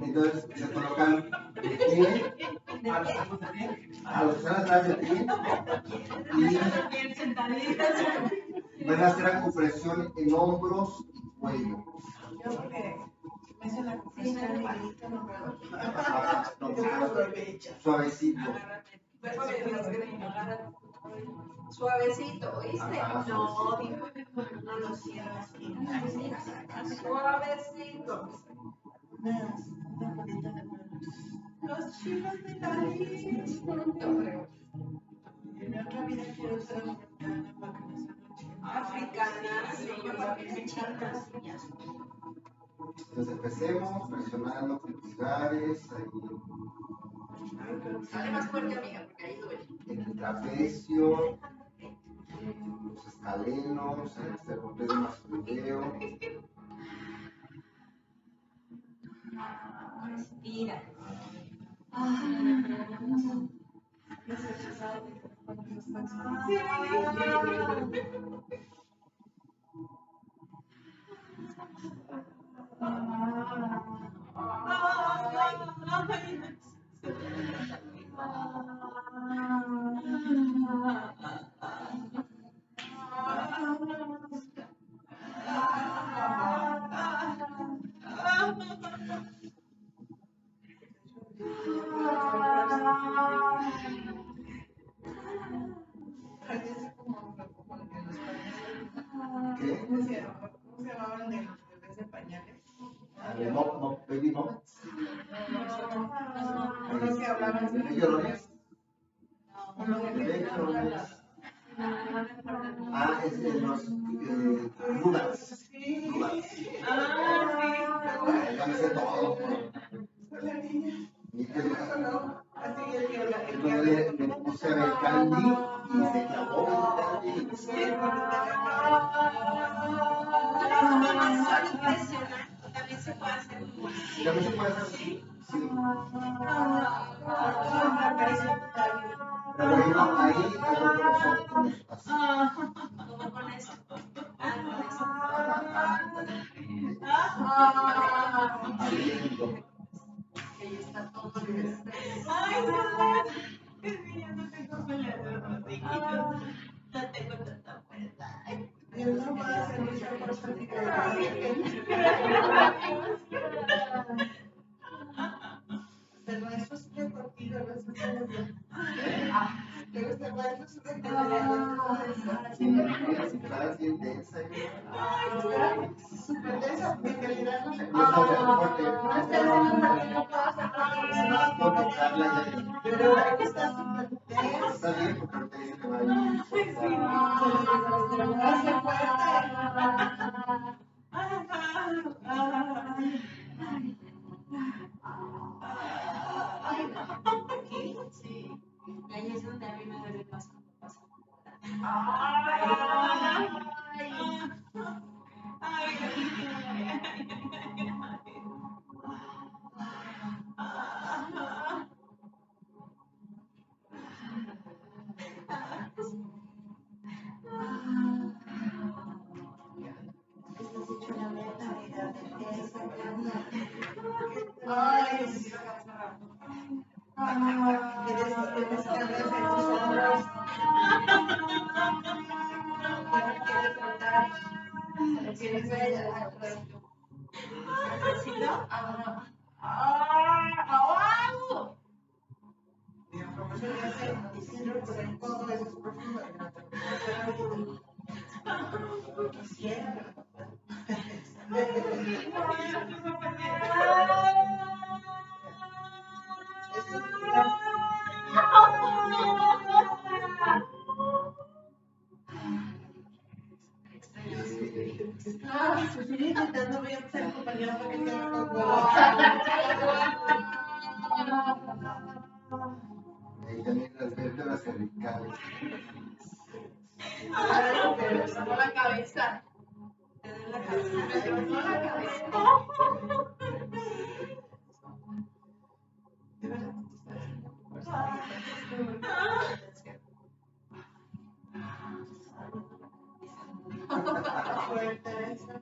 Entonces se colocan de pie a los que están atrás de ti y van a hacer acupresión en hombros y cuello. Suavecito. Suavecito, ¿oíste? Ajá, No lo cierras. Suavecito. Los chinos de nariz. En otra vida quiero ser africana, chinas. Entonces empecemos presionando con pulgares ahí. Dale más fuerte, amiga, porque ahí duele. En el trapecio, en los escalenos, en el cervical masculino. Respira. ¿Qué? ¿Cómo se llamaban de los bebés de pañales? Baby moments. Unos que hablaban de ¿De llorones? uno de ¿De llorones? Ah, es de los rugats. Ya me sé todo. la niña. Y que Así es que entonces me puse a ver Candy y se clavó en Candy. Solo presionar, también se puede hacer como así. ¿También se puede hacer así? Sí. Pero por ejemplo, ahí hago con los ojos, así. Como con eso. Con eso. Abriendo. Ahí está todo el estrés. Ay, no. Es que ya no tengo peleador, no tengo tanta fuerza. Yo no puedo hacer mucho por practicar. Pero eso es de contigo, no es de ¿te gusta el maestro? Es de Así intensa. súper densa, en realidad no se No está tan fuerte. no está densa, no puedo hacer Nada más puedo tocarla y ahí. pero ahí está súper densa. Está bien porque ahorita dice que va a ir. Hace fuerte. Aquí, sí. Ahí es donde a mí me duele más cuando pasa. Estoy intentando bien ser compañero para que tenga los Ahí también las vértebras cervicales. pero sonó la cabeza. La cabeza. Sonó la cabeza. De verdad, Fuerte esa.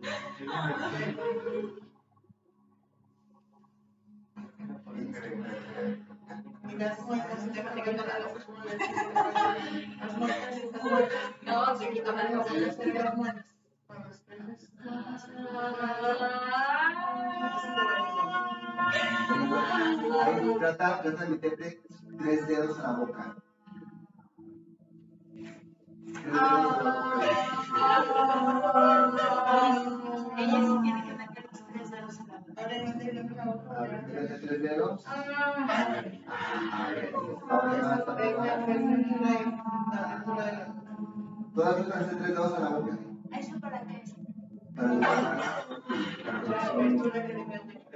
Y las muecas, déjame que no las las muecas están muertas. No, se quita la Las luz. muecas muertas. Cuando espejas. Ahí, trata de meterte 3 dedos a la boca. 3 dedos a la boca. Ella sí tiene que meter los 3 dedos en la boca. Ahora no te veo la boca. A ver, métete 3 dedos. Todas estas 3 dedos a la boca. ¿Eso para qué es? Para la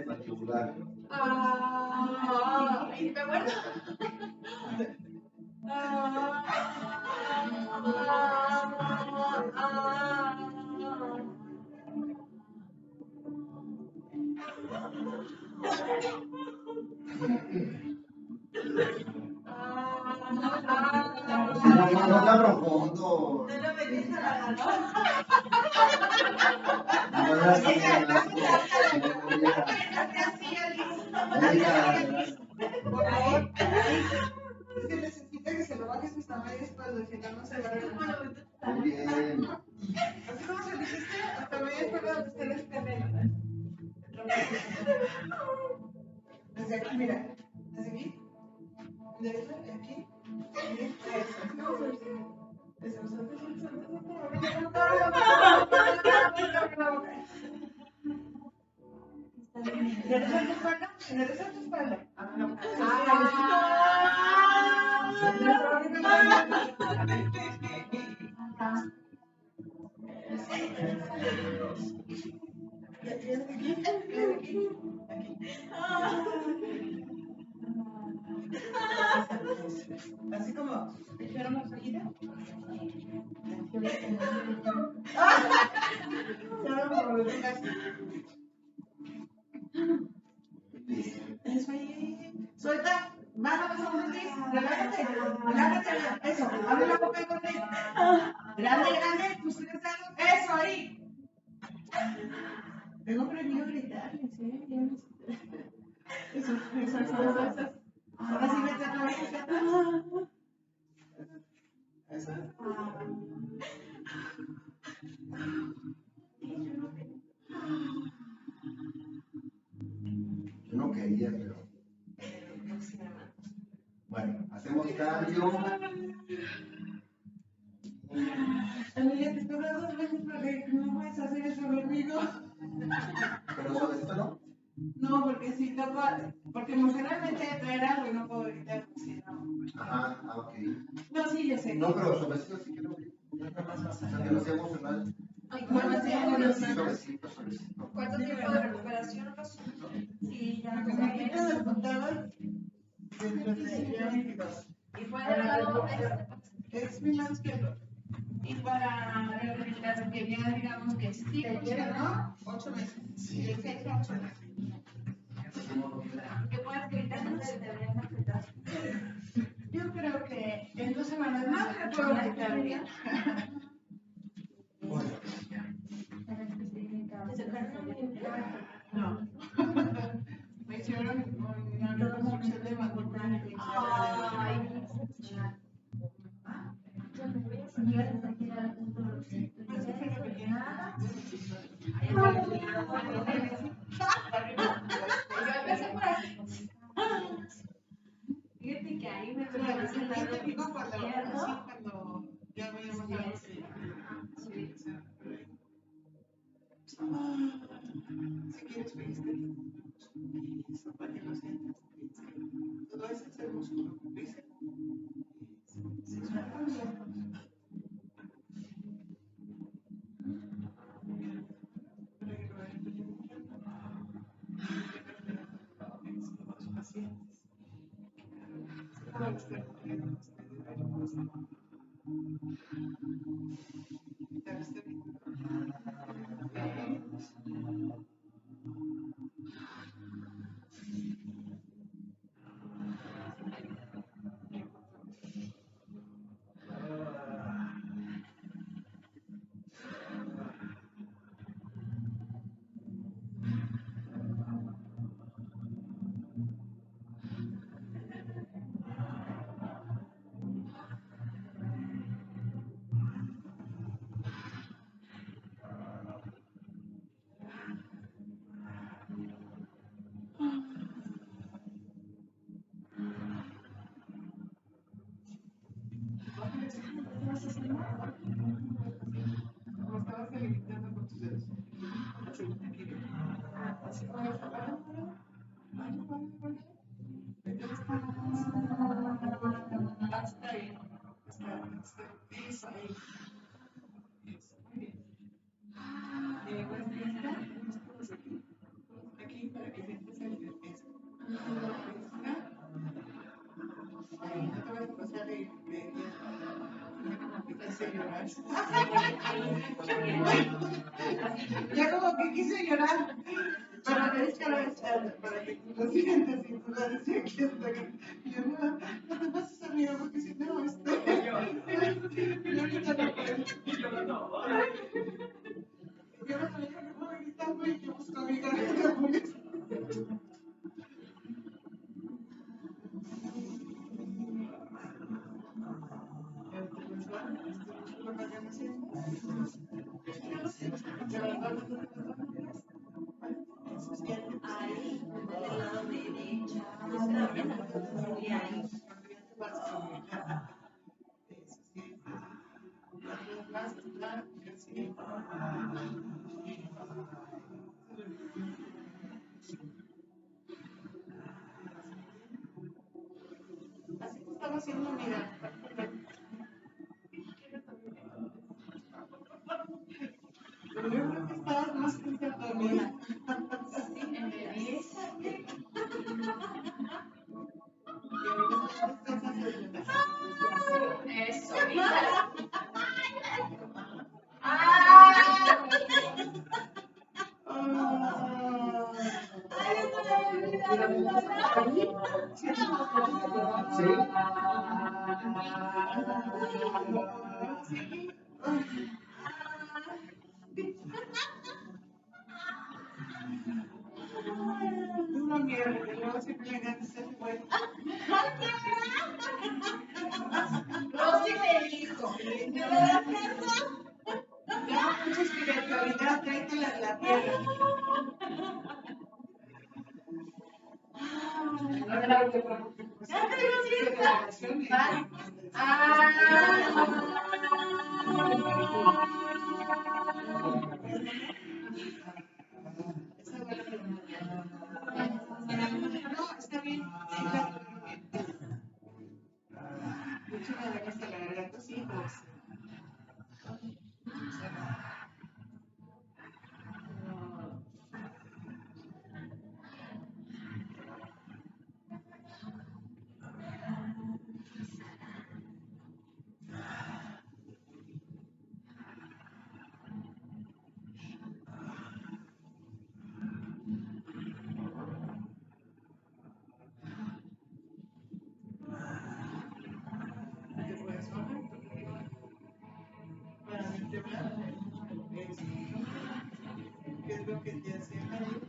mandibular. Y me muerdo. No está profundo. No lo metiste a la mano. No era así, Por favor. Es que necesita que se lo bajes hasta media espalda, si no, no se va a ver. muy bien. Así como se lo hiciste, hasta media espalda donde está el canela. Desde aquí, mira. Desde aquí. Desde aquí. Endereza tu espalda. Así como dijeron la fajita. Eso ahí. Suelta. Manos a un tris. Relájate. Relájate. Eso. Abre la boca con él. Grande. Tus 3 dedos. Eso ahí. Tengo prohibido gritarles, ¿eh? Eso. Ahora sí vete a la boca. Eso. Yo no quería, pero. Bueno, hacemos cambio. Emilia, te estoy dando 2 veces porque no puedes hacer eso conmigo. Pero suavecito, ¿no? No, porque si toco, porque emocionalmente traer algo y no puedo gritar, si no. Ajá, ok. No, sí, yo sé. No, pero suavecito sí que no. O sea, que no sea emocional. Bueno, sí, Suavecito. ¿Cuánto tiempo de recuperación? Sí, ya me no quito del contador dentro de ya 22. Y fue del lado Es mi lado izquierdo. Y para rehabilitar, que ya digamos que sí funcionó, 8 meses. Sí, el 6 a 8 meses. que puedas gritar, no se te deberían apretar. Yo creo que en 2 semanas más me puedo gritar bien. No. Me hicieron una reconstrucción de mandíbula. Ay, yo empecé por aquí. Fíjate que ahí me fui a visitar Te digo cuando ya voy a bajar. Si quieres, eso para que lo sientas. Todo ese es el músculo. ¿Viste? Se suelta bien. estabas haciendo? ¿Cómo estabas delimitando con tus dedos? Así, aquí. Así, vale. Hasta ahí. Eso, ahí. Eso, muy bien. Y después aquí para que sientas el peso. Ahí, no te vas a pasar de ya como que quise llorar. Pero es que para que lo sientes y tú la decías aquí hasta que yo no te pases amiga porque si no yo ahorita no puedo. Yo no sabía que estaba gritando y yo busco a mi garganta por eso. Ahí, del lado derecho. Está bien, y ahí. Así te estaba haciendo, mira. Pero yo creo que estabas más que dormida. Sí, en belleza. Eso, mira. Ay, no me había olvidado. Sí. Una mierda, y luego siempre le ganas el juego. Rosy me dijo, ¿me das eso? Ya, mucha espiritualidad, tráete la tierra. No te preocupes. Ya tengo fiesta. No, está bien. De hecho, me duele hasta la garganta, sí, pues. Te puedes bajar, para vertebrar, ¿qué es lo que te hace daño?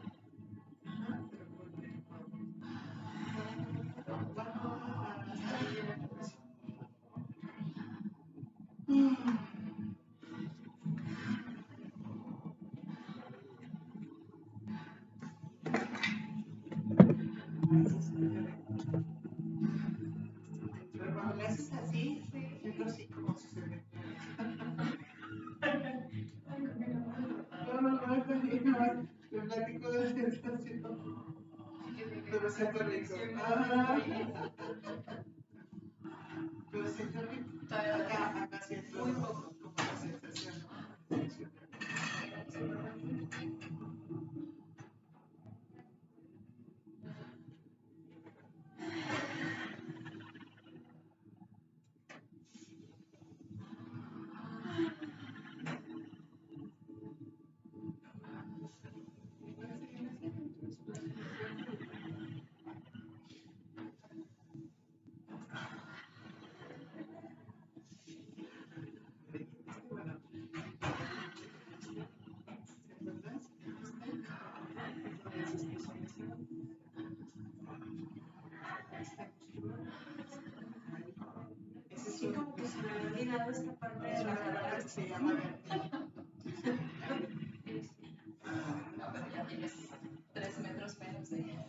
Pero cuando le haces así, siento así como si se me... No, te platico de la sensación. Pero siento rico. Pero siento rico. Acá siento muy poco como la sensación. Sí, como que se me había olvidado esta parte de la cara. Se llama No, pero ya tienes 3 metros menos de ella.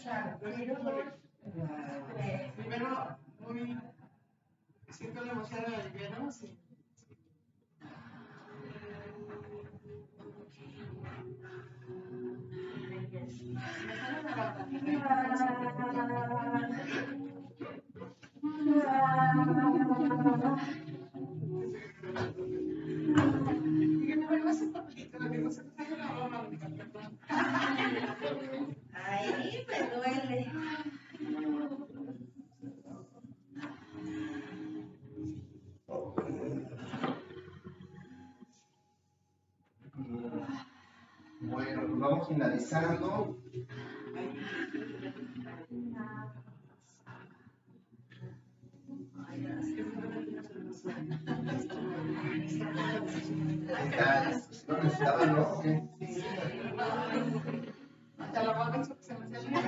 Claro, primero, muy, siento la emoción de aliviano, sí. Ay, me duele. Bueno, pues vamos finalizando. Lo necesitaba, ¿no? Hasta la mamá pensó que se me salía.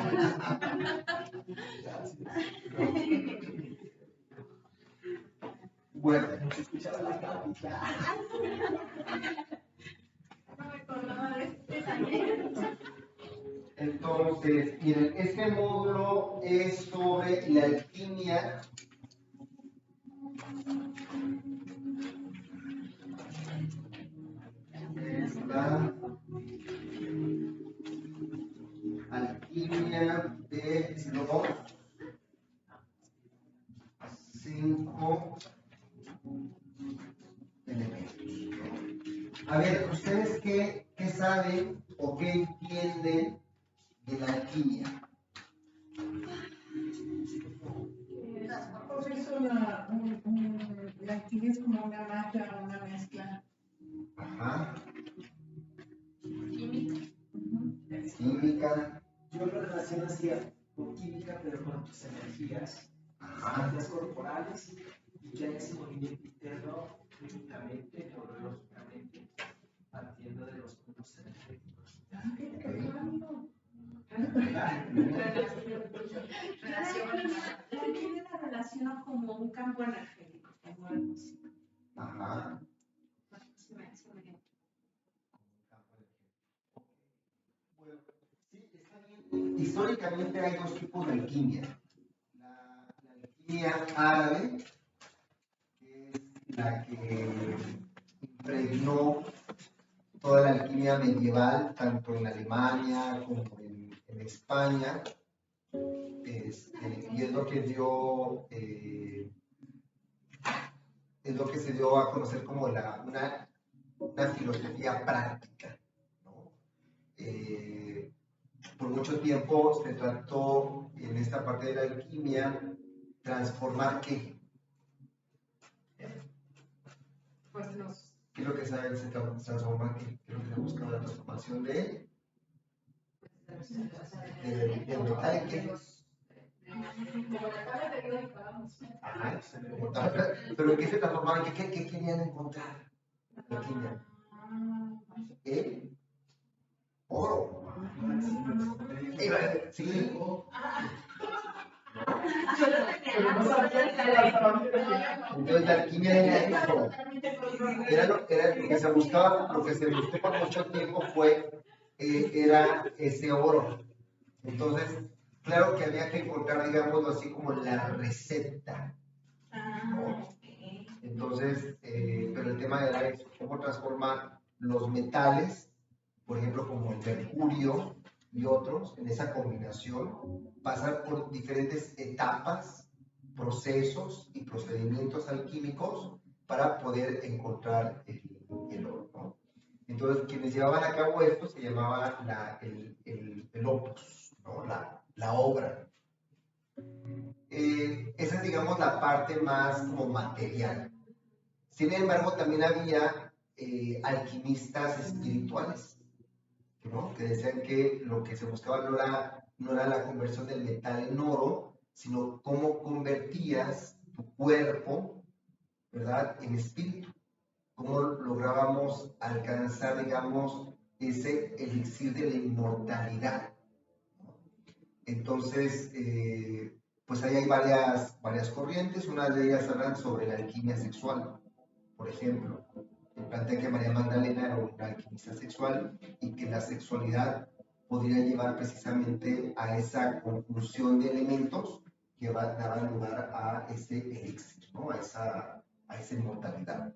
Bueno, se escuchaba la cápita. No me acordaba de este también. Entonces, miren, este módulo es sobre la alquimia. Es la alquimia de los 5 elementos. A ver, ¿ustedes qué saben o qué entienden de la alquimia? Pues es la alquimia es como una magia, una mezcla. Ajá. Química. Química. Yo lo relaciono así con química, pero con tus energías, energías corporales, y que hay ese movimiento interno químicamente, neurológicamente, partiendo de los puntos energéticos. La alquimia la relaciono como un campo energético, como algo así. Ajá. Bueno, sí, está bien. Históricamente hay dos tipos de alquimia. La alquimia árabe, que es la que impregnó toda la alquimia medieval, tanto en Alemania como en España, y es lo que dio, es lo que se dio a conocer como una filosofía práctica, ¿no? Por mucho tiempo se trató en esta parte de la alquimia transformar qué. Pues los. ¿Qué es lo que saben se transforma? ¿Qué es lo que se busca la transformación de metal en qué? Como la tabla periódica, vamos. Ajá, como tal. Pero ¿en qué se transformaron? ¿Qué querían encontrar? La alquimia. Oro. Sí. Entonces la alquimia era eso. Era lo que se buscaba, lo que se buscó por mucho tiempo era ese oro. Entonces, claro que había que encontrar, digámoslo así, como la receta. ¿No? Entonces, pero el tema era eso, cómo transformar los metales, por ejemplo, como el mercurio y otros, en esa combinación, pasar por diferentes etapas, procesos y procedimientos alquímicos para poder encontrar el oro, ¿no? Entonces, quienes llevaban a cabo esto se llamaba el opus, ¿no? La obra. Esa es, digamos, la parte más como material. Sin embargo, también había alquimistas espirituales, ¿no? Que decían que lo que se buscaba no era la conversión del metal en oro, sino cómo convertías tu cuerpo, ¿verdad?, en espíritu. Cómo lográbamos alcanzar, digamos, ese elixir de la inmortalidad. Entonces, pues ahí hay varias corrientes. Una de ellas hablan sobre la alquimia sexual. Por ejemplo, plantea que María Magdalena era una alquimista sexual y que la sexualidad podría llevar precisamente a esa conjunción de elementos que daban lugar a ese elixir, ¿no? A esa inmortalidad.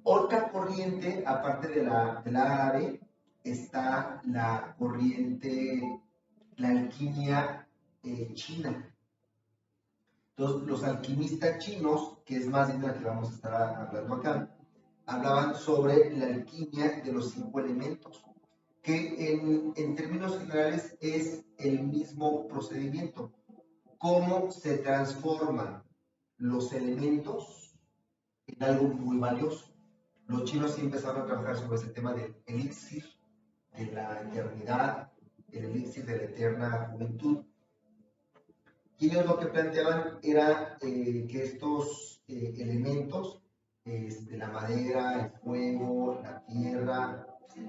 Otra corriente, aparte de la árabe, está la corriente, la alquimia china. Entonces, los alquimistas chinos, que es más bien la que vamos a estar hablando acá, hablaban sobre la alquimia de los 5 elementos, que en términos generales es el mismo procedimiento. Cómo se transforman los elementos en algo muy valioso. Los chinos sí empezaron a trabajar sobre ese tema del elixir de la eternidad, el elixir de la eterna juventud. Y ellos lo que planteaban era que estos elementos, la madera, el fuego, la tierra,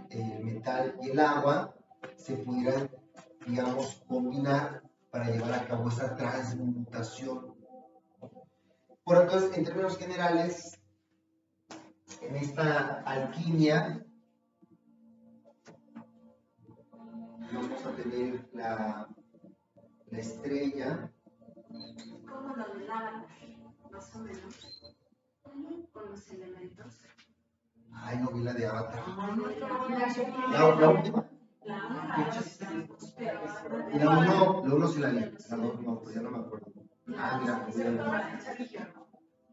el metal y el agua, se pudieran, digamos, combinar para llevar a cabo esa transmutación. Bueno, entonces, en términos generales, en esta alquimia, vamos a tener la estrella. Como lo del Avatar, más o menos, con los elementos. Ay, no vi la de Avatar. La última. La uno sí la vi. La dos no, pues ya no me acuerdo. Ah, mira, pues ya no.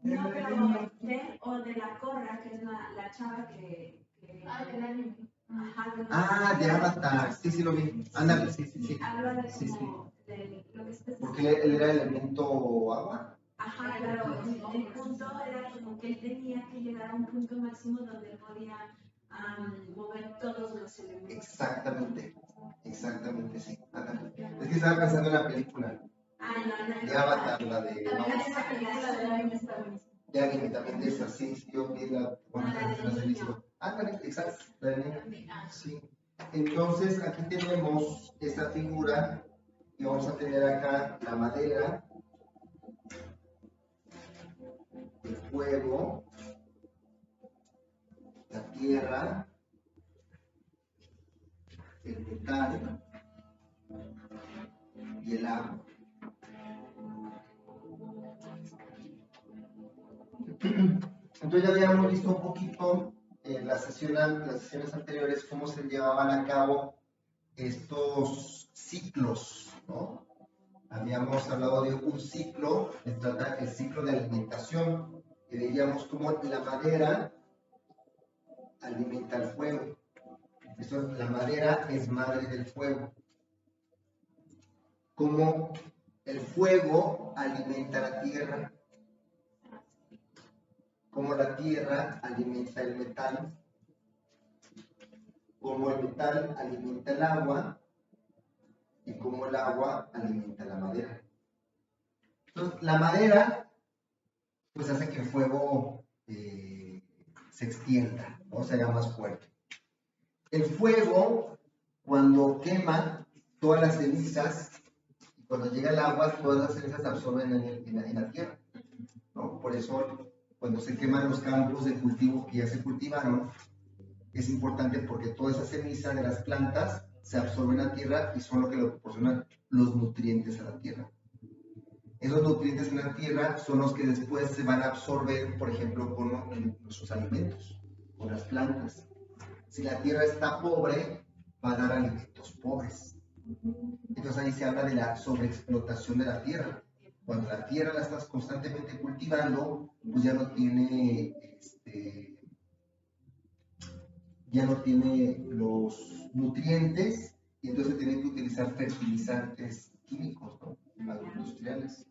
No, pero de la Korra, que es la chava que del anime. Ah, de Avatar. Sí, sí lo vi. Ándale, sí. Habla de Sí, sí. de lo que está. Porque él era el elemento agua. Ajá, claro. El punto era como que él tenía que llegar a un punto máximo donde podía mover todos los elementos. Exactamente, sí. Ándale. Es que estaba pensando en la película. No. De Avatar, la de. Esa película de anime está buenísima. De anime también de esa, sí, yo vi la. Bueno, la de niño. Ándale, exacto, la de niño. Sí. Entonces, aquí tenemos esta figura y vamos a tener acá la madera, el fuego, la tierra, el metal y el agua. Entonces ya habíamos visto un poquito en las sesiones anteriores cómo se llevaban a cabo estos ciclos, ¿no? Habíamos hablado de un ciclo, se trata el ciclo de alimentación, que veíamos cómo la madera alimenta el fuego. Entonces, la madera es madre del fuego. Como el fuego alimenta la tierra, como la tierra alimenta el metal, como el metal alimenta el agua y como el agua alimenta la madera. Entonces, la madera pues hace que el fuego se extienda, ¿no? Se haga más fuerte. El fuego, cuando quema todas las cenizas, y cuando llega el agua, todas las cenizas se absorben en la tierra, ¿no? Por eso, cuando se queman los campos de cultivo que ya se cultivaron, es importante porque toda esa ceniza de las plantas se absorbe en la tierra y son lo que le proporcionan los nutrientes a la tierra. Esos nutrientes en la tierra son los que después se van a absorber, por ejemplo, con nuestros alimentos, con las plantas. Si la tierra está pobre, va a dar alimentos pobres. Entonces ahí se habla de la sobreexplotación de la tierra. Cuando la tierra la estás constantemente cultivando, pues ya no tiene los nutrientes y entonces tienen que utilizar fertilizantes químicos, ¿no? Agroindustriales.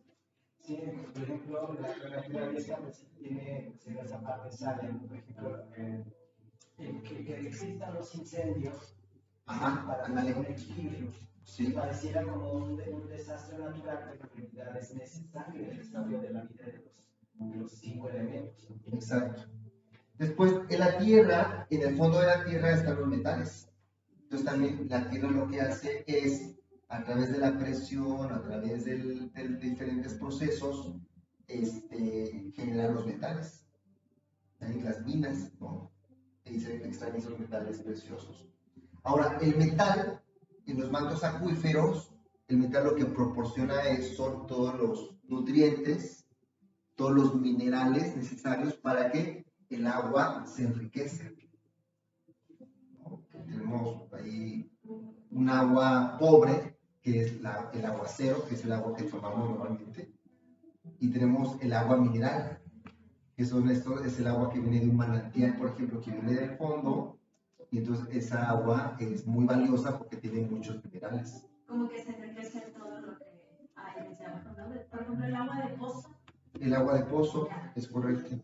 Sí, por ejemplo, la naturaleza pues, tiene esa parte sale, por ejemplo, que existan los incendios para tener un equilibrio. Sí. Pareciera como un desastre natural, pero en realidad es necesario el desarrollo de la vida de los 5 elementos. Exacto. Después, en la tierra, en el fondo de la tierra están los metales. Entonces también la tierra lo que hace es, a través de la presión, a través de diferentes procesos, generar los metales. Ahí las minas, ¿no? Y se extraen esos metales preciosos. Ahora, el metal en los mantos acuíferos, el metal lo que proporciona son todos los nutrientes, todos los minerales necesarios para que el agua se enriquezca. ¿No? Tenemos ahí un agua pobre, que es el aguacero, que es el agua que tomamos normalmente, y tenemos el agua mineral, que es el agua que viene de un manantial, por ejemplo, que viene del fondo, y entonces esa agua es muy valiosa porque tiene muchos minerales. Como que se enriquece todo lo que hay desde abajo, ¿no? Por ejemplo, el agua de pozo. El agua de pozo, es correcto.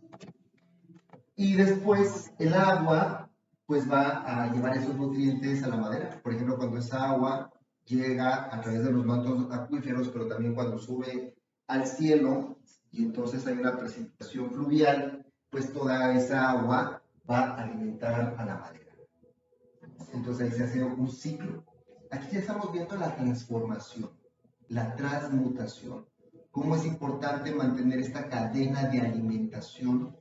Y después el agua, pues va a llevar esos nutrientes a la madera. Por ejemplo, cuando esa agua llega a través de los mantos acuíferos, pero también cuando sube al cielo, y entonces hay una precipitación fluvial, pues toda esa agua va a alimentar a la madera. Entonces ahí se hace un ciclo. Aquí ya estamos viendo la transformación, la transmutación. Cómo es importante mantener esta cadena de alimentación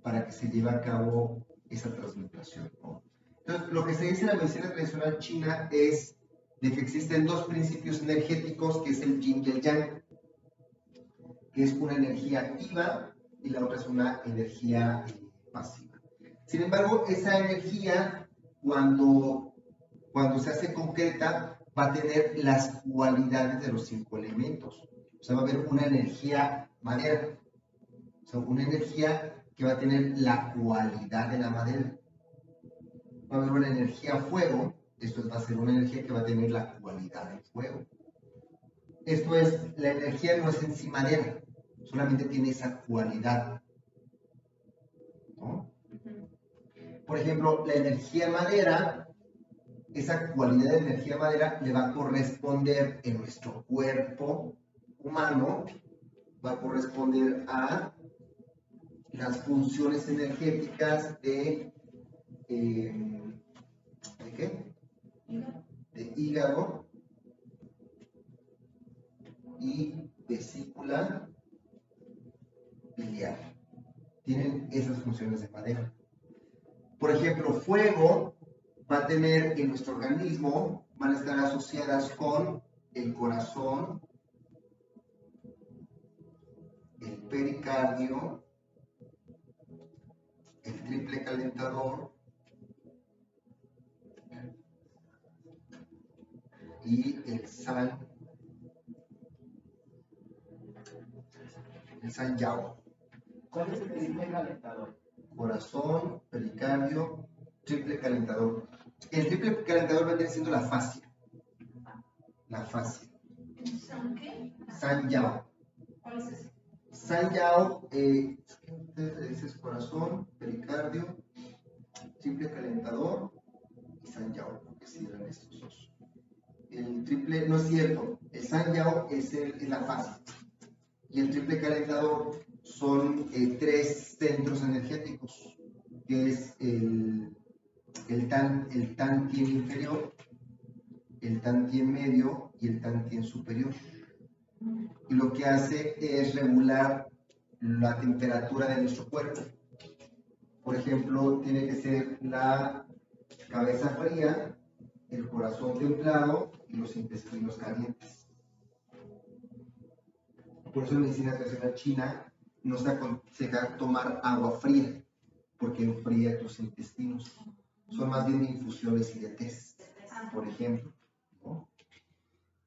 para que se lleve a cabo esa transmutación, ¿no? Entonces, lo que se dice en la medicina tradicional china es de que existen dos principios energéticos, que es el yin y el yang, que es una energía activa y la otra es una energía pasiva. Sin embargo, esa energía, cuando se hace concreta, va a tener las cualidades de los 5 elementos. O sea, va a haber una energía madera, o sea, una energía que va a tener la cualidad de la madera. Va a haber una energía fuego, esto va a ser una energía que va a tener la cualidad del fuego. Esto es, la energía no es en sí madera, solamente tiene esa cualidad, ¿no? Por ejemplo, la energía madera, esa cualidad de energía madera le va a corresponder en nuestro cuerpo humano, va a corresponder a las funciones energéticas ¿de qué? De hígado y vesícula biliar. Tienen esas funciones de madera. Por ejemplo, fuego va a tener en nuestro organismo, van a estar asociadas con el corazón, el pericardio, el triple calentador y el san yao. ¿Cuál es el triple calentador? Corazón, pericardio, triple calentador. El triple calentador va a venir siendo la fascia. La fascia. ¿San qué? San yao. ¿Cuál es ese? San yao, ese es corazón, pericardio, triple calentador y san yao, porque sí eran estos dos. El triple, no es cierto, el san yao es la fascia. Y el triple calentador son 3 centros energéticos, que es el tantien inferior, el tantien medio y el tantien superior. Y lo que hace es regular la temperatura de nuestro cuerpo. Por ejemplo, tiene que ser la cabeza fría, el corazón templado y los intestinos calientes. Por eso en medicina tradicional china no se aconseja tomar agua fría, porque enfría tus intestinos. Son más bien de infusiones y de test, por ejemplo, ¿no?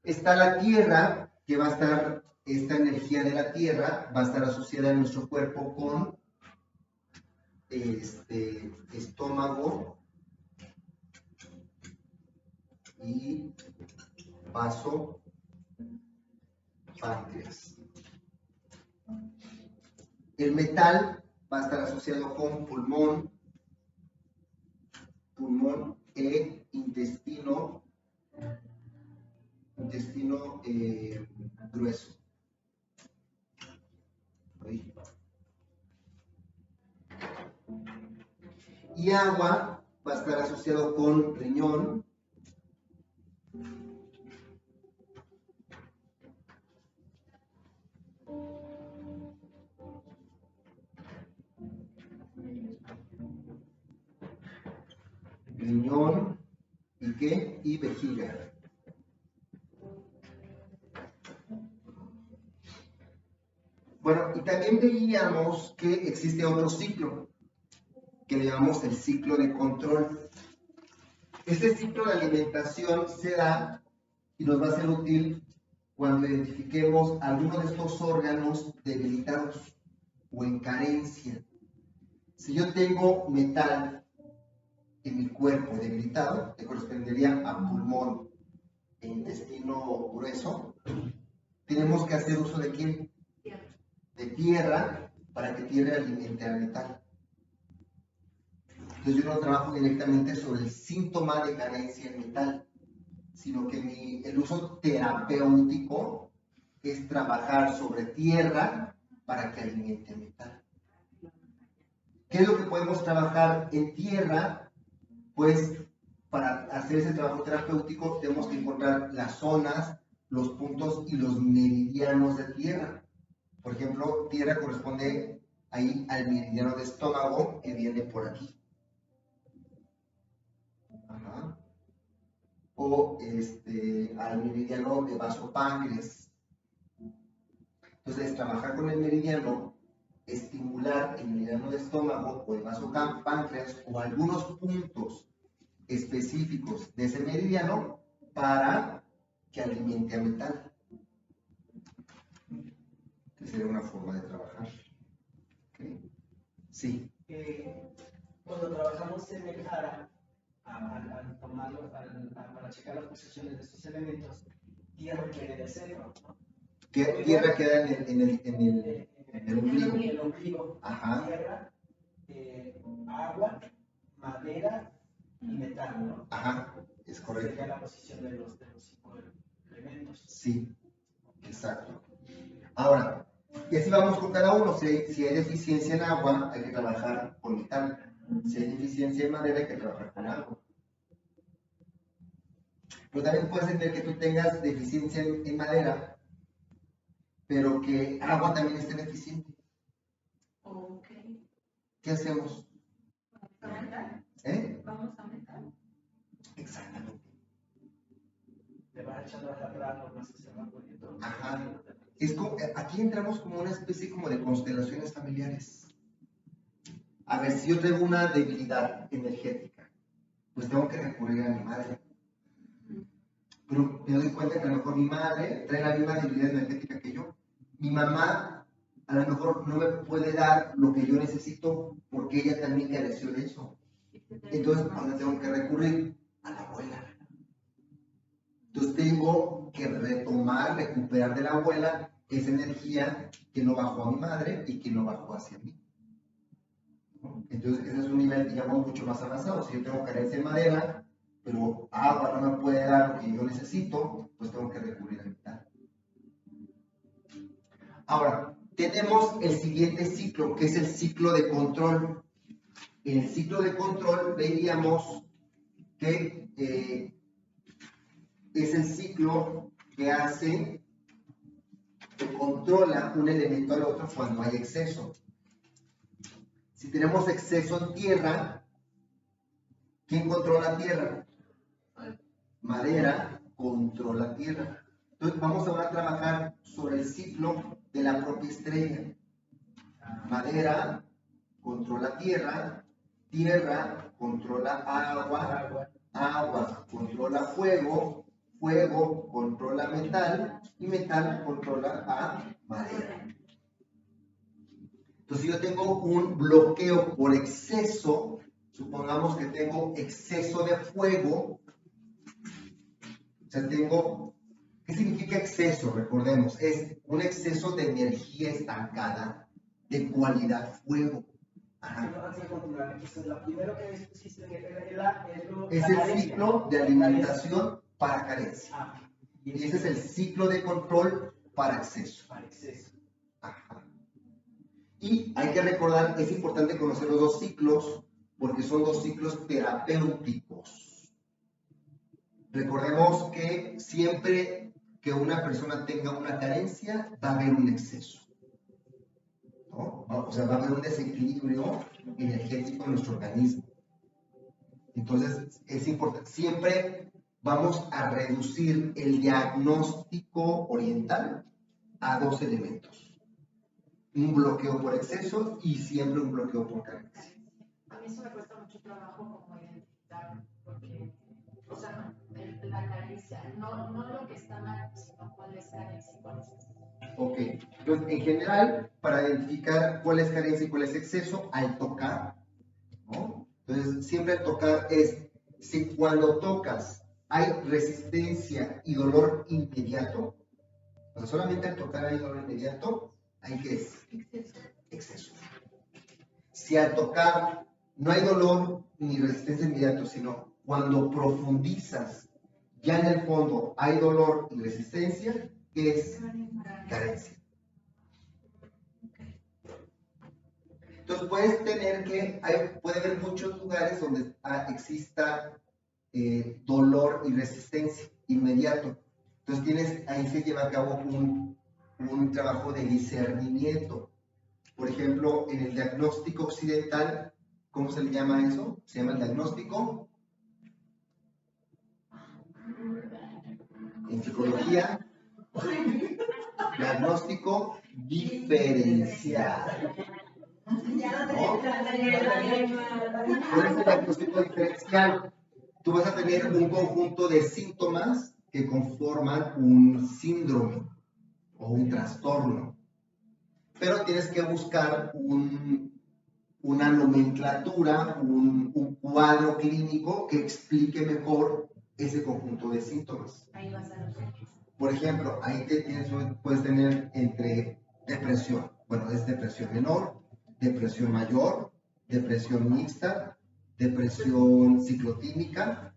Está la tierra, que va a estar, esta energía de la tierra va a estar asociada en nuestro cuerpo con estómago y vaso, páncreas. El metal va a estar asociado con pulmón e intestino grueso. Ahí. Y agua va a estar asociado con riñón, psique y vejiga. Bueno, y también veíamos que existe otro ciclo, que le llamamos el ciclo de control. Este ciclo de alimentación se da y nos va a ser útil cuando identifiquemos algunos de estos órganos debilitados o en carencia. Si yo tengo metal en mi cuerpo debilitado, que correspondería a pulmón e intestino grueso, tenemos que hacer uso de ¿quién? De tierra, para que tierra alimente al metal. Entonces yo no trabajo directamente sobre el síntoma de carencia en metal, sino que el uso terapéutico es trabajar sobre tierra para que alimente el metal. ¿Qué es lo que podemos trabajar en tierra? Pues para hacer ese trabajo terapéutico tenemos que encontrar las zonas, los puntos y los meridianos de tierra. Por ejemplo, tierra corresponde ahí al meridiano de estómago que viene por aquí. Ajá. O al meridiano de vasopáncreas. Entonces, trabajar con el meridiano, estimular el meridiano de estómago o el vasopáncreas o algunos puntos específicos de ese meridiano para que alimente a metal. Sería una forma de trabajar. ¿Okay? Sí. Cuando trabajamos en el Jara, al tomarlo, para checar las posiciones de estos elementos, tierra queda del centro, ¿no? Tierra queda en el ombligo. En el ombligo. Ajá. Tierra, agua, madera y metal, ¿no? Ajá, es correcto. Sería la posición de los 5 elementos. Sí, exacto. Ahora, y así vamos con cada uno. Si hay deficiencia en agua, hay que trabajar con metal. Si hay deficiencia en madera, hay que trabajar con agua. Pero también puede ser que tú tengas deficiencia en madera, pero que agua también esté deficiente. Ok. ¿Qué hacemos? ¿Vamos a aumentar? ¿Vamos a aumentar? Exactamente. Le vas echando a la normas que se van poniendo. Ajá. Aquí entramos como una especie como de constelaciones familiares. A ver, si yo tengo una debilidad energética, pues tengo que recurrir a mi madre. Pero me doy cuenta que a lo mejor mi madre trae la misma debilidad energética que yo. Mi mamá a lo mejor no me puede dar lo que yo necesito porque ella también careció de eso. Entonces, ¿a dónde tengo que recurrir? A la abuela. Entonces tengo que recuperar de la abuela esa energía que no bajó a mi madre y que no bajó hacia mí. Entonces, ese es un nivel, digamos, mucho más avanzado. Si yo tengo carencia en madera, pero agua no me puede dar lo que yo necesito, pues tengo que recurrir a metal. Ahora, tenemos el siguiente ciclo, que es el ciclo de control. En el ciclo de control veíamos que es el ciclo que controla un elemento al otro cuando hay exceso. Si tenemos exceso en tierra, ¿quién controla tierra? Madera controla tierra. Entonces vamos ahora a trabajar sobre el ciclo de la propia estrella. Madera controla tierra, tierra controla agua, agua controla fuego, fuego controla metal y metal controla a madera. Entonces, si yo tengo un bloqueo por exceso, supongamos que tengo exceso de fuego, o sea, ¿qué significa exceso? Recordemos, es un exceso de energía estancada de cualidad fuego. Ajá. Antes de continuar, entonces, lo primero que expusiste Es el ciclo de alimentación para carencia. Y ese es el ciclo de control para exceso. Para exceso. Ajá. Y hay que recordar, es importante conocer los dos ciclos, porque son dos ciclos terapéuticos. Recordemos que siempre que una persona tenga una carencia, va a haber un exceso, ¿no? O sea, va a haber un desequilibrio energético en nuestro organismo. Entonces, es importante. Siempre vamos a reducir el diagnóstico oriental a 2 elementos. Un bloqueo por exceso y siempre un bloqueo por carencia. A mí eso me cuesta mucho trabajo como identificar, porque, o sea, la carencia, no lo que está mal, sino cuál es carencia y cuál es exceso. Ok, entonces en general, para identificar cuál es carencia y cuál es exceso, al tocar, ¿no? Entonces, siempre al tocar es, si cuando tocas hay resistencia y dolor inmediato, o sea, solamente al tocar hay dolor inmediato, ¿hay qué es? Exceso. Si al tocar no hay dolor ni resistencia inmediato, sino cuando profundizas, ya en el fondo hay dolor y resistencia, ¿qué es? Carencia. Entonces puedes tener puede haber muchos lugares donde exista dolor y resistencia inmediato. Entonces ahí se lleva a cabo un trabajo de discernimiento. Por ejemplo, en el diagnóstico occidental, ¿cómo se le llama eso? Se llama el diagnóstico. En psicología, diagnóstico diferencial. ¿No? ¿Cuál es el diagnóstico diferencial? Tú vas a tener un conjunto de síntomas que conforman un síndrome o un trastorno, pero tienes que buscar una nomenclatura, un cuadro clínico que explique mejor ese conjunto de síntomas. Ahí vas a los hechos. Por ejemplo, ahí puedes tener entre depresión, bueno, es depresión menor, depresión mayor, depresión mixta, depresión ciclotímica,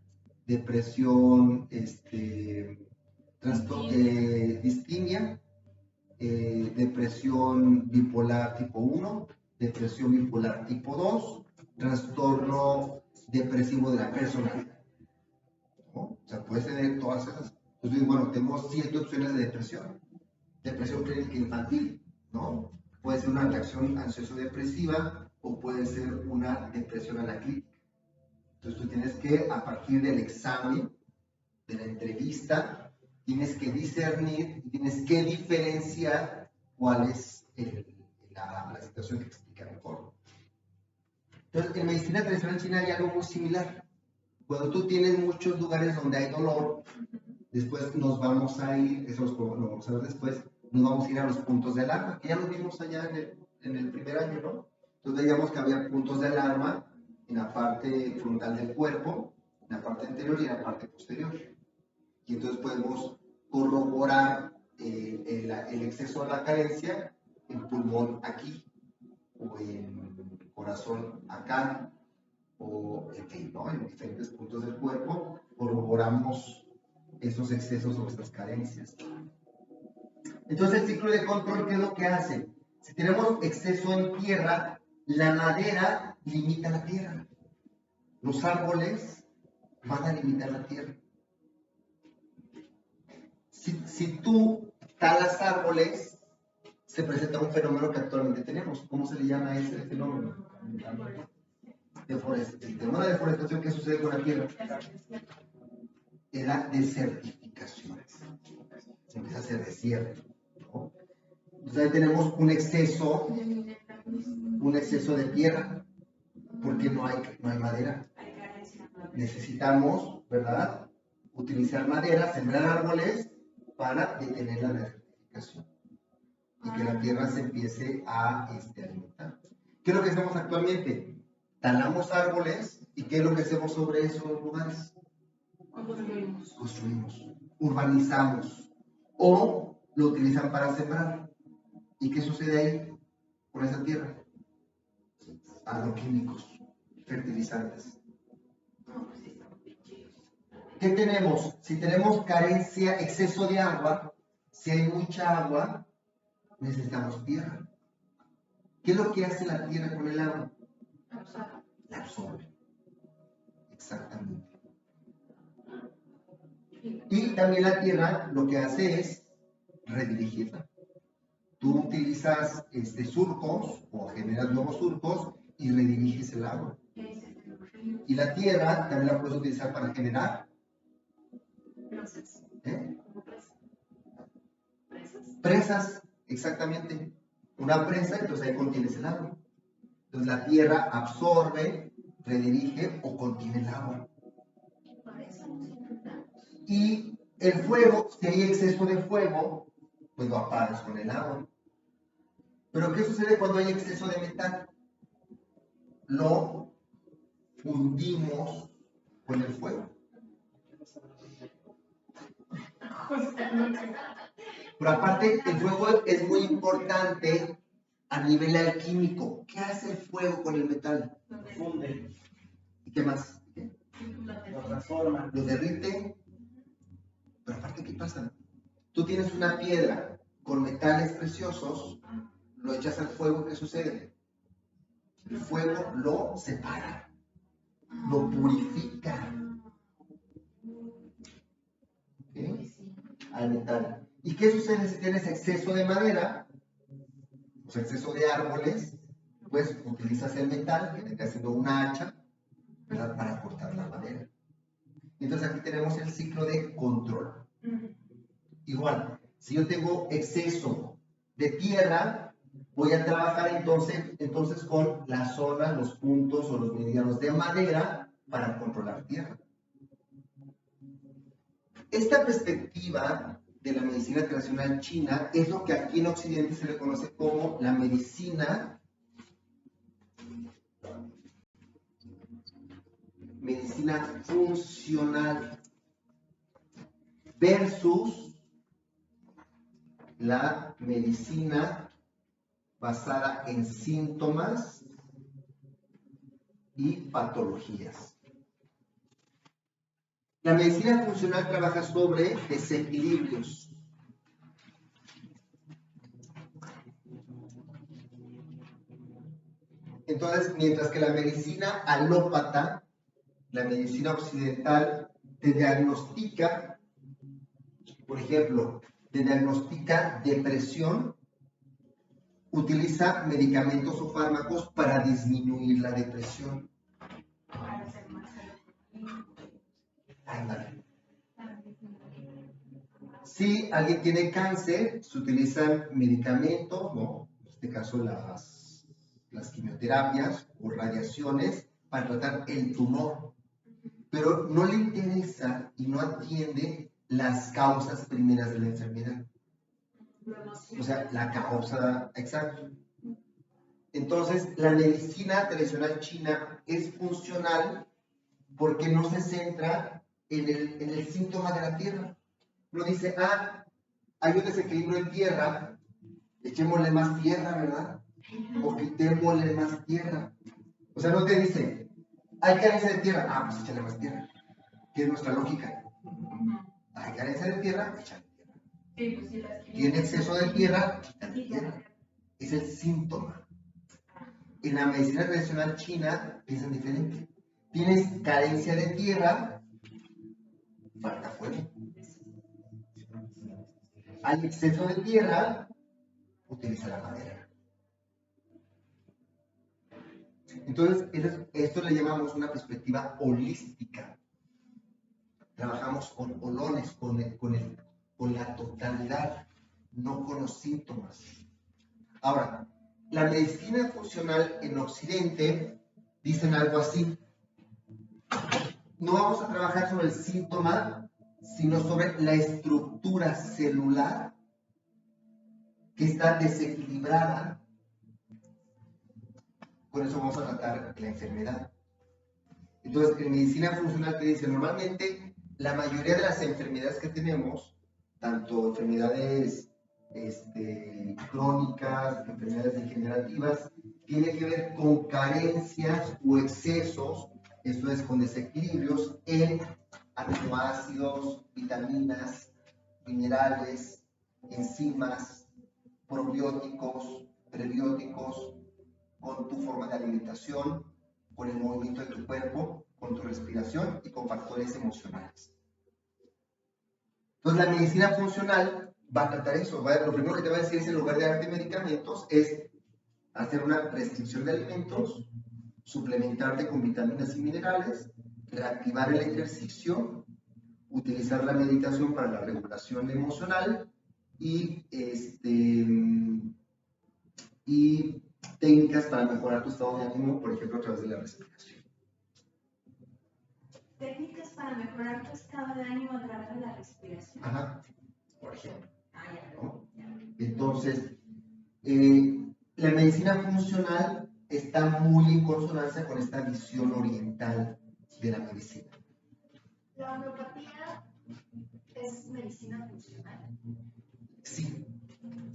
depresión distimia, depresión bipolar tipo 1, depresión bipolar tipo 2, trastorno depresivo de la personalidad, ¿no? O sea, puedes tener todas esas. Entonces, bueno, tenemos 7 opciones de depresión. Depresión clínica infantil, ¿no? Puede ser una reacción ansioso-depresiva o puede ser una depresión anaclítica. Entonces tú tienes que, a partir del examen, de la entrevista, tienes que discernir y tienes que diferenciar cuál es la situación que explica mejor. Entonces, en medicina tradicional china hay algo muy similar. Cuando tú tienes muchos lugares donde hay dolor, después nos vamos a ir, eso lo vamos a ver después, nos vamos a ir a los puntos de alarma, que ya lo vimos allá en el primer año, ¿no? Entonces veíamos que había puntos de alarma en la parte frontal del cuerpo, en la parte anterior y en la parte posterior. Y entonces podemos corroborar el exceso de la carencia en pulmón aquí, o en corazón acá, o en fin, ¿no? En diferentes puntos del cuerpo, corroboramos esos excesos o estas carencias. Entonces el ciclo de control, ¿qué es lo que hace? Si tenemos exceso en tierra, la madera limita la tierra. Los árboles van a limitar la tierra. Si tú talas árboles, se presenta un fenómeno que actualmente tenemos. ¿Cómo se le llama a ese fenómeno? Deforestación. Una deforestación que sucede con la tierra es la desertificación. Se empieza a hacer desierto, ¿no? Entonces ahí tenemos un exceso de tierra, porque no hay madera. Necesitamos, ¿verdad?, utilizar madera, sembrar árboles para detener la desertificación y que la tierra se empiece a alimentar. ¿Qué es lo que hacemos actualmente? Talamos árboles y ¿qué es lo que hacemos sobre esos lugares? Construimos, urbanizamos o lo utilizan para sembrar. ¿Y qué sucede ahí con esa tierra? Agroquímicos, fertilizantes. ¿Qué tenemos? Si tenemos carencia, exceso de agua, si hay mucha agua, necesitamos tierra. ¿Qué es lo que hace la tierra con el agua? La absorbe. Exactamente. Y también la tierra lo que hace es redirigirla. Tú utilizas surcos o generas nuevos surcos y rediriges el agua. Y la tierra también la puedes utilizar para generar Presas. ¿eh? Como presas. Presas. presas, exactamente. Una presa, entonces ahí contienes el agua. Entonces la tierra absorbe, redirige o contiene el agua. Por eso nos inundamos. Y el fuego, si hay exceso de fuego, pues lo apagas con el agua. Pero ¿qué sucede cuando hay exceso de metal? Lo fundimos con el fuego. Pero aparte, el fuego es muy importante a nivel alquímico. ¿Qué hace el fuego con el metal? Funde, ¿Y qué más? lo transforma. Lo derrite. Pero aparte, ¿qué pasa? Tú tienes una piedra con metales preciosos, lo echas al fuego, ¿qué sucede? El fuego lo separa, lo purifica. ¿Ok? Al metal. ¿Y qué sucede si tienes exceso de madera? O sea, exceso de árboles, pues utilizas el metal, que vendría siendo una hacha, ¿verdad? Para cortar la madera. Entonces aquí tenemos el ciclo de control. Igual, si yo tengo exceso de tierra, voy a trabajar entonces con la zona, los puntos o los meridianos de madera para controlar tierra. Esta perspectiva de la medicina tradicional china es lo que aquí en Occidente se le conoce como la medicina funcional versus la medicina basada en síntomas y patologías. La medicina funcional trabaja sobre desequilibrios. Entonces, mientras que la medicina alópata, la medicina occidental, te diagnostica, por ejemplo, te diagnostica depresión, utiliza medicamentos o fármacos para disminuir la depresión. Para ser más saludable. Ándale. Si alguien tiene cáncer, se utilizan medicamentos, ¿no? En este caso las quimioterapias o radiaciones para tratar el tumor. Pero no le interesa y no atiende las causas primeras de la enfermedad. O sea, la causa, exacto. Entonces, la medicina tradicional china es funcional porque no se centra en el síntoma de la tierra. No dice, hay un desequilibrio en tierra, echémosle más tierra, ¿verdad? O quitémosle más tierra. O sea, no te dice, hay carencia de tierra, pues échale más tierra. Que es nuestra lógica. Hay carencia de tierra, échale tierra. Sí, pues sí, las Tiene exceso de tierra, quítale tierra. Es el síntoma. En la medicina tradicional china piensan diferente. Tienes carencia de tierra, falta fuego. Hay exceso de tierra, utiliza la madera. Entonces, esto le llamamos una perspectiva holística. Trabajamos con olones, con la totalidad, no con los síntomas. Ahora, la medicina funcional en Occidente dicen algo así. No vamos a trabajar sobre el síntoma, sino sobre la estructura celular que está desequilibrada. Con eso vamos a tratar la enfermedad. Entonces, en medicina funcional te dice, normalmente la mayoría de las enfermedades que tenemos, tanto enfermedades crónicas, enfermedades degenerativas, tiene que ver con carencias o excesos, esto es con desequilibrios en aminoácidos, vitaminas, minerales, enzimas, probióticos, prebióticos, con tu forma de alimentación, con el movimiento de tu cuerpo, con tu respiración y con factores emocionales. Entonces, la medicina funcional va a tratar eso. Lo primero que te va a decir es, en lugar de darte medicamentos, es hacer una restricción de alimentos suplementarte con vitaminas y minerales, reactivar el ejercicio, utilizar la meditación para la regulación emocional y, y técnicas para mejorar tu estado de ánimo, por ejemplo, a través de la respiración. Técnicas para mejorar tu estado de ánimo a través de la respiración. Ajá, por ejemplo. Ya. ¿No? Entonces, la medicina funcional está muy en consonancia con esta visión oriental de la medicina. ¿La homeopatía es medicina funcional? Sí,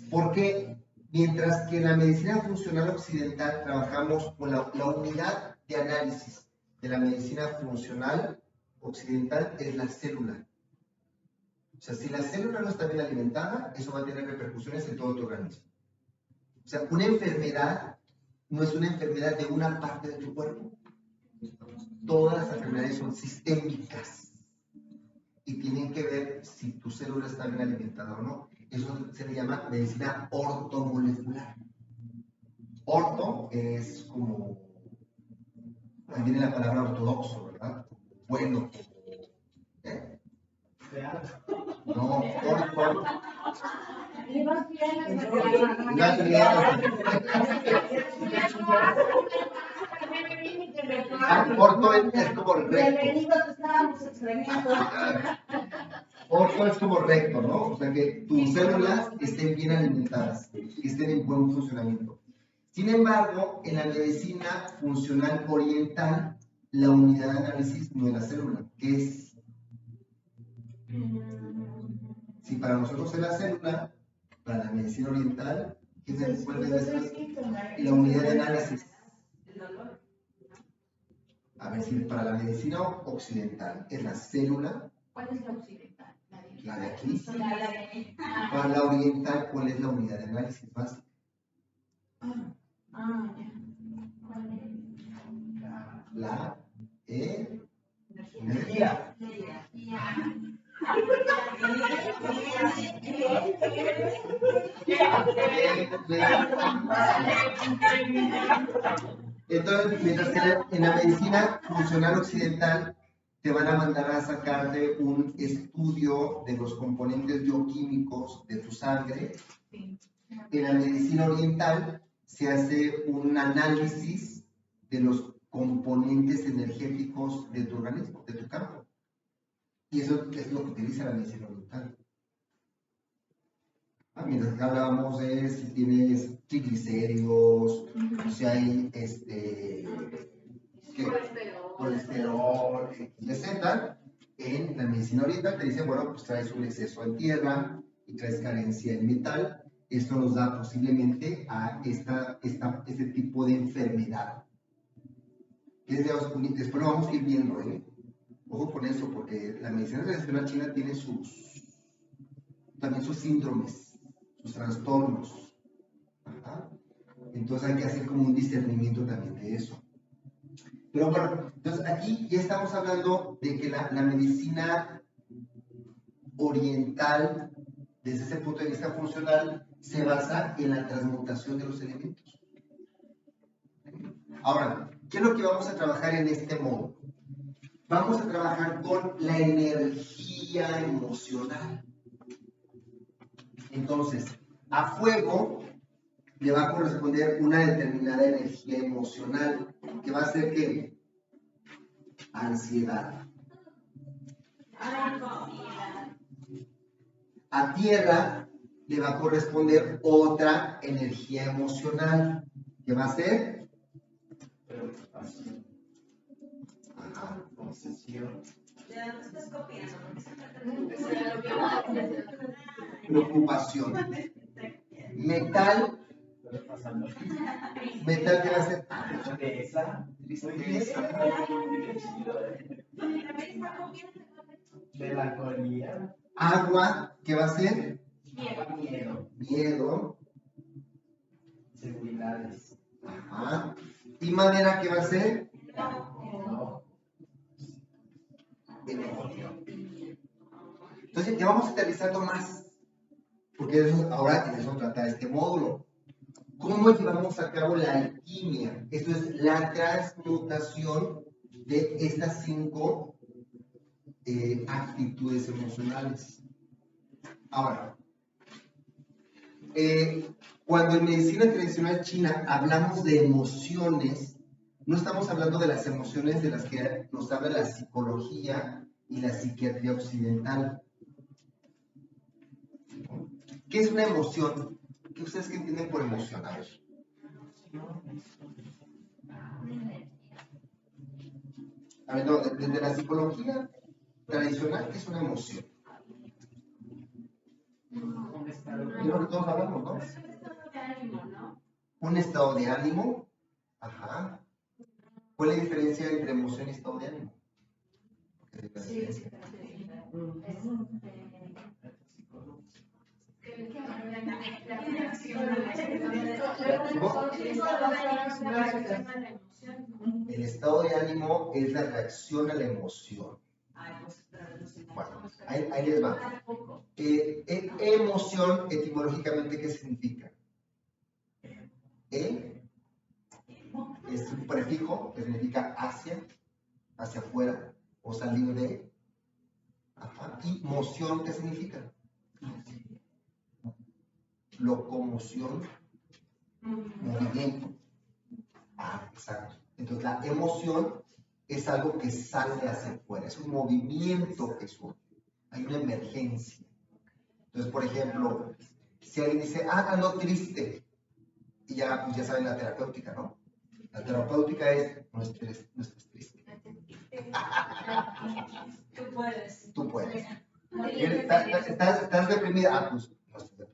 porque mientras que en la medicina funcional occidental trabajamos con la unidad de análisis de la medicina funcional occidental es la célula. O sea, si la célula no está bien alimentada, eso va a tener repercusiones en todo tu organismo. O sea, una enfermedad no es una enfermedad de una parte de tu cuerpo. Todas las enfermedades son sistémicas y tienen que ver si tu célula está bien alimentada o no. Eso se le llama medicina ortomolecular. Orto es como, ahí viene la palabra ortodoxo, ¿verdad? Bueno. ¿Eh? No, orto. Ibas bien, Ibas bien. Orto es como recto. Bienvenido, te estábamos extrañando. Orto es como recto, ¿no? O sea, que tus células estén bien alimentadas, que estén en buen funcionamiento. Sin embargo, en la medicina funcional oriental, la unidad de análisis no es la célula, que es, si para nosotros es la célula, para la medicina oriental, ¿qué es la unidad de análisis? A ver, si para la medicina occidental es la célula. ¿Cuál es la occidental? La de aquí. Para la oriental, ¿cuál es la unidad de análisis básica? La energía. Entonces, mientras que en la medicina funcional occidental te van a mandar a sacarte un estudio de los componentes bioquímicos de tu sangre, en la medicina oriental se hace un análisis de los componentes energéticos de tu organismo, de tu campo. Y eso es lo que utiliza la medicina oriental. Mientras que hablábamos de si tienes triglicéridos, si hay colesterol, etc. En la medicina oriental te dicen, bueno, pues traes un exceso en tierra y traes carencia en metal. Esto nos da posiblemente a este tipo de enfermedad. Después lo vamos a ir viendo, ¿eh? Ojo con eso, porque la medicina tradicional china tiene también sus síndromes, sus trastornos. Ajá. Entonces hay que hacer como un discernimiento también de eso. Pero bueno, entonces aquí ya estamos hablando de que la medicina oriental, desde ese punto de vista funcional, se basa en la transmutación de los elementos. Ahora, ¿qué es lo que vamos a trabajar en este módulo? Vamos a trabajar con la energía emocional. Entonces, a fuego le va a corresponder una determinada energía emocional, que va a ser ¿qué? Ansiedad. A tierra le va a corresponder otra energía emocional, que va a ser preocupación. Ajá, obsesión. Preocupación. Metal ¿qué va a ser? Tristeza. Melancolía. Agua, ¿qué va a ser? Miedo. Seguridades. Ajá. ¿Y madera qué va a ser? Enojo. Entonces ya vamos aterrizando más, porque ahora en eso trata este módulo. ¿Cómo llevamos a cabo la alquimia? Esto es la transmutación de estas 5 actitudes emocionales. Ahora, cuando en medicina tradicional china hablamos de emociones, no estamos hablando de las emociones de las que nos habla la psicología y la psiquiatría occidental. ¿Qué es una emoción? ¿Qué ustedes qué entienden por emoción? A ver. A ver, no, desde la psicología tradicional, ¿qué es una emoción? Es lo que todos hablamos, ¿no? Es un estado de ánimo, ¿no? Un estado de ánimo. Ajá. ¿Cuál es la diferencia entre emoción y estado de ánimo? Sí, sí. El estado de ánimo es la reacción a la emoción. Bueno, ahí les va. Emoción, etimológicamente, ¿qué significa? Es un prefijo que significa hacia afuera, o salir de. Ajá. Y moción, ¿qué significa? Locomoción, movimiento. Exacto. Entonces, la emoción es algo que sale hacia afuera, es un movimiento que surge. Hay una emergencia. Entonces, por ejemplo, si alguien dice, ando triste, y ya, pues ya saben la terapéutica, ¿no? La terapéutica es, no estés triste. Tú puedes. Tú puedes. ¿Estás deprimida? Pues no estás deprimida.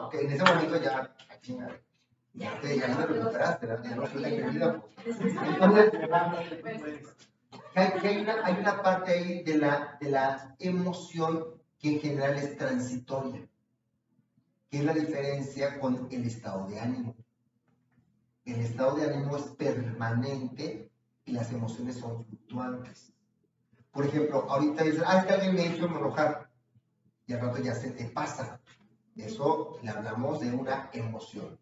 Ok, en ese momento ya, chingada. Ya te recuperaste, ¿verdad? Ya no estoy deprimida. Entonces, hay una parte ahí de la emoción que en general es transitoria, que es la diferencia con el estado de ánimo. El estado de ánimo es permanente y las emociones son fluctuantes. Por ejemplo, ahorita dices, es que alguien me hizo enojar, y al rato ya se te pasa. Eso le hablamos de una emoción.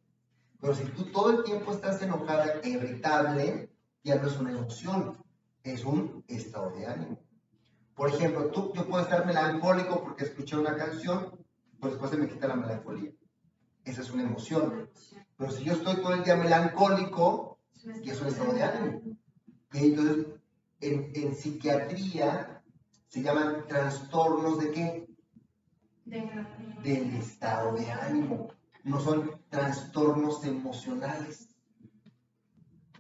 Pero si tú todo el tiempo estás enojada e irritable, ya no es una emoción, es un estado de ánimo. Por ejemplo, yo puedo estar melancólico porque escuché una canción, pero después se me quita la melancolía. Esa es una emoción. Pero si yo estoy todo el día melancólico, ya es un estado de ánimo. Y entonces, en psiquiatría se llaman trastornos de ¿qué? Del estado de ánimo. No son trastornos emocionales.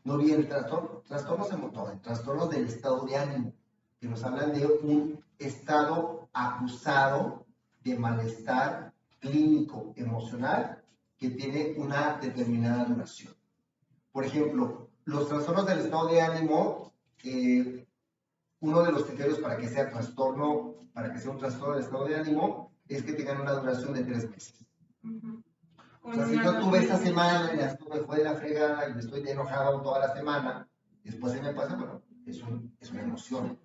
No vienen trastornos emocionales, trastornos del estado de ánimo, que nos hablan de un estado acusado de malestar clínico emocional que tiene una determinada duración. Por ejemplo, los trastornos del estado de ánimo, uno de los criterios para que sea un trastorno del estado de ánimo, es que tengan una duración de 3 meses. O sea, si yo tuve esta semana, ya estuve, fue de la fregada y estoy enojado toda la semana, después se me pasa, bueno, es una emoción,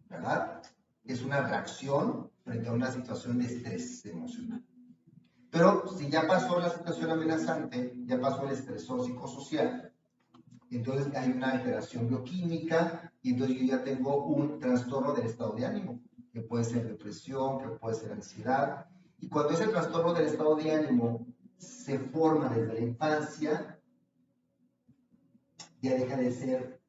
¿verdad? Es una reacción frente a una situación de estrés emocional. Pero si ya pasó la situación amenazante, ya pasó el estresor psicosocial, entonces hay una alteración bioquímica y entonces yo ya tengo un trastorno del estado de ánimo, que puede ser depresión, que puede ser ansiedad. Y cuando ese trastorno del estado de ánimo se forma desde la infancia, ya deja de ser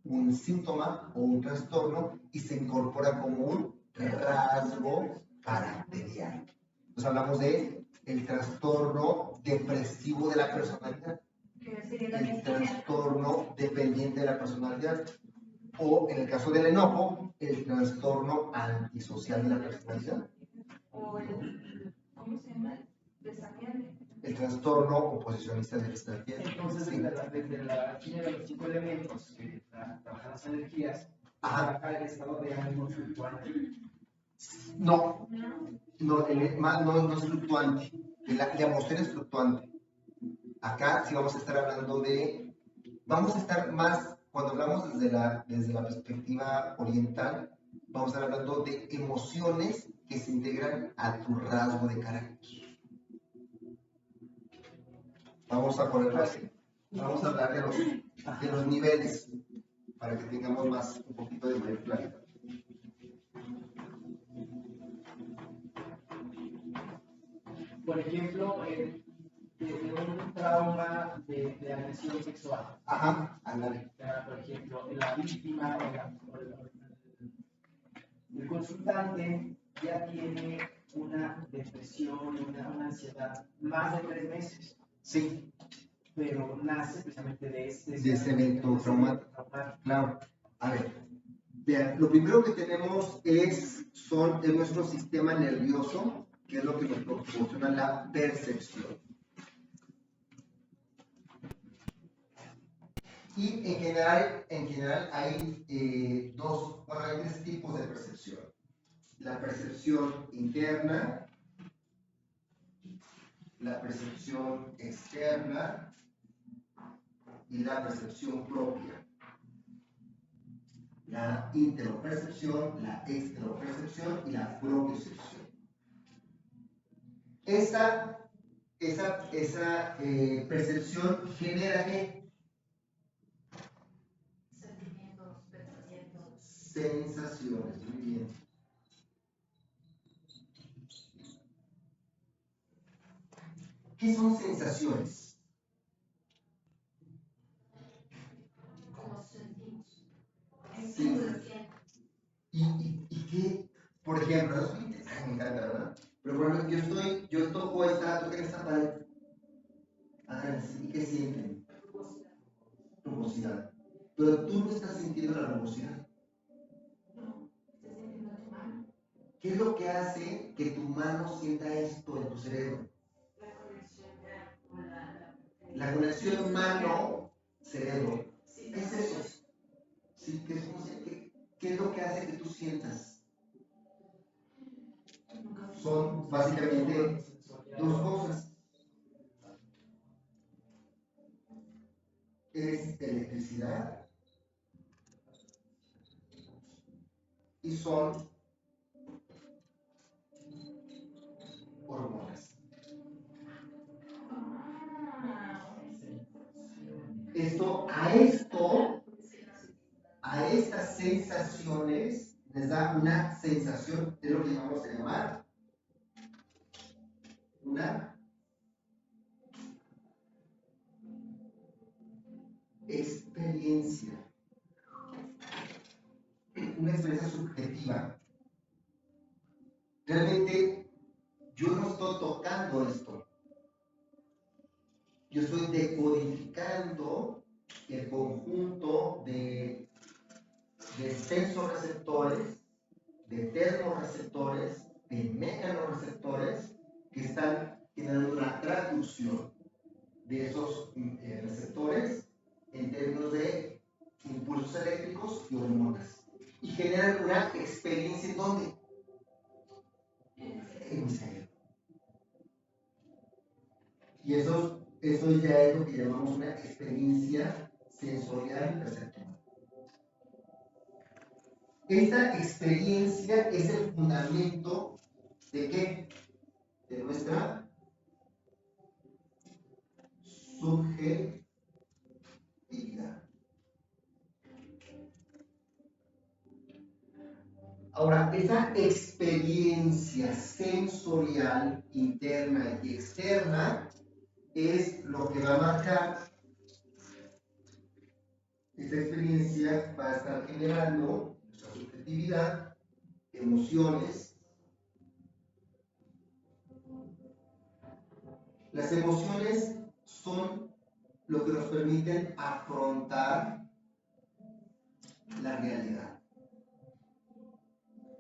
un síntoma o un trastorno y se incorpora como un rasgo caracterial. Entonces hablamos de el trastorno depresivo de la personalidad, el trastorno dependiente de la personalidad, o en el caso del enojo, el trastorno antisocial de la personalidad. O el, ¿cómo se llama? Desafiante. El trastorno oposicionista del desafiante. Entonces, Sí. desde la alquimia de los 5 elementos, que trabajan las energías, trabaja el estado de ánimo fluctuante. No es fluctuante. La emoción es fluctuante. Acá sí vamos a estar hablando vamos a estar más, cuando hablamos desde la perspectiva oriental, vamos a estar hablando de emociones que se integran a tu rasgo de carácter. Vamos a ponerlo así. Vamos a hablar de los niveles para que tengamos un poquito de mayor claridad. Por ejemplo, de un trauma de agresión sexual. Ajá, ándale. Por ejemplo, la víctima el consultante ya tiene una depresión, una ansiedad más de 3 meses. Sí. Pero nace precisamente de ese evento traumático. Claro. A ver, vean, lo primero que tenemos es nuestro sistema nervioso, que es lo que nos proporciona la percepción. Y en general hay hay 3 tipos de percepción. La percepción interna, la percepción externa y la percepción propia. La interopercepción, la exteropercepción y la propiocepción. Esa percepción genera ¿qué? Sentimientos, pensamientos. Sensaciones, muy bien. ¿Qué son sensaciones? ¿Cómo sentimos? Sí. ¿Y qué? Por ejemplo, eso me encanta, ¿verdad? Pero por ejemplo, yo toco toqué esta pared. ¿Y qué sienten? Rugosidad. Pero tú no estás sintiendo la rugosidad. No, estás sintiendo tu mano. ¿Qué es lo que hace que tu mano sienta esto en tu cerebro? La conexión mano-cerebro. Es eso. Sí, ¿qué es lo que hace que tú sientas? Son básicamente 2 cosas. Es electricidad y son hormonas. A estas sensaciones les da una sensación de lo que vamos a llamar una experiencia. Una experiencia subjetiva. Realmente yo no estoy tocando esto. Yo estoy decodificando el conjunto de sensoreceptores, de termorreceptores, de mecanorreceptores que están generando una traducción de esos receptores en términos de impulsos eléctricos y hormonas. Y generan una experiencia en ¿dónde? En mi cerebro. Y eso ya es lo que llamamos una experiencia sensorial y perceptiva. Esta experiencia es el fundamento ¿de qué? De nuestra subjetividad. Ahora, esa experiencia sensorial interna y externa es lo que va a marcar. Esta experiencia va a estar generando nuestra subjetividad, emociones. Las emociones son lo que nos permiten afrontar la realidad.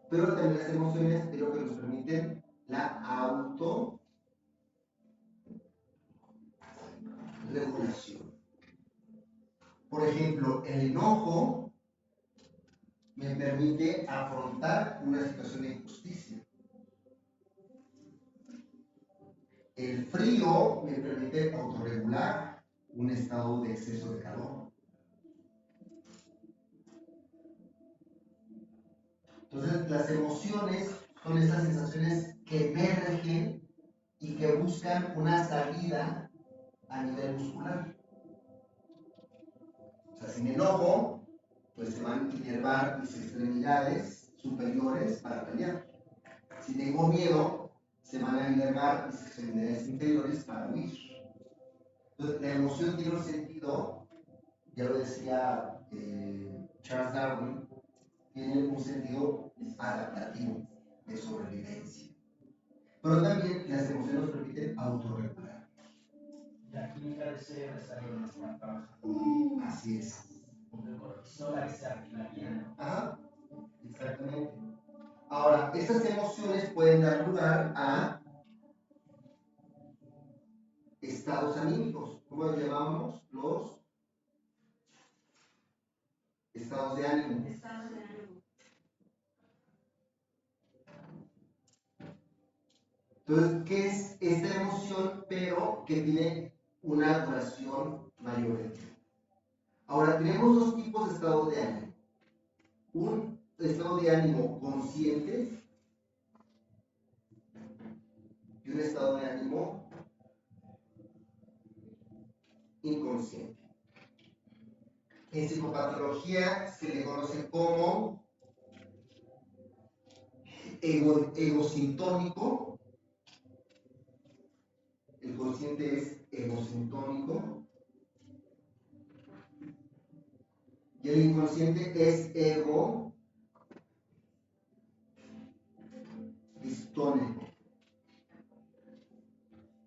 Pero también las emociones es lo que nos permiten la autorregulación. Por ejemplo, el enojo me permite afrontar una situación de injusticia. El frío me permite autorregular un estado de exceso de calor. Entonces, las emociones son esas sensaciones que emergen y que buscan una salida a nivel muscular. O sea, si me enojo, pues se van a inervar mis extremidades superiores para pelear. Si tengo miedo, se van a inervar mis extremidades inferiores para huir. Entonces, la emoción tiene un sentido, ya lo decía Charles Darwin, tiene un sentido adaptativo, de sobrevivencia. Pero también las emociones nos permiten autorregular. La química del cerebro está en nuestra trabajando. Así es. Porque el cortisol la que se activaría. Ajá, exactamente. Ahora, estas emociones pueden dar lugar a estados anímicos. ¿Cómo los llamamos? Los estados de ánimo. Estados de ánimo. Entonces, ¿qué es esta emoción, pero que tiene una duración mayor de tiempo? Ahora, tenemos dos tipos de estados de ánimo. Un estado de ánimo consciente y un estado de ánimo inconsciente. En psicopatología se le conoce como egosintónico. El consciente es egosintónico. Y el inconsciente es ego distónico.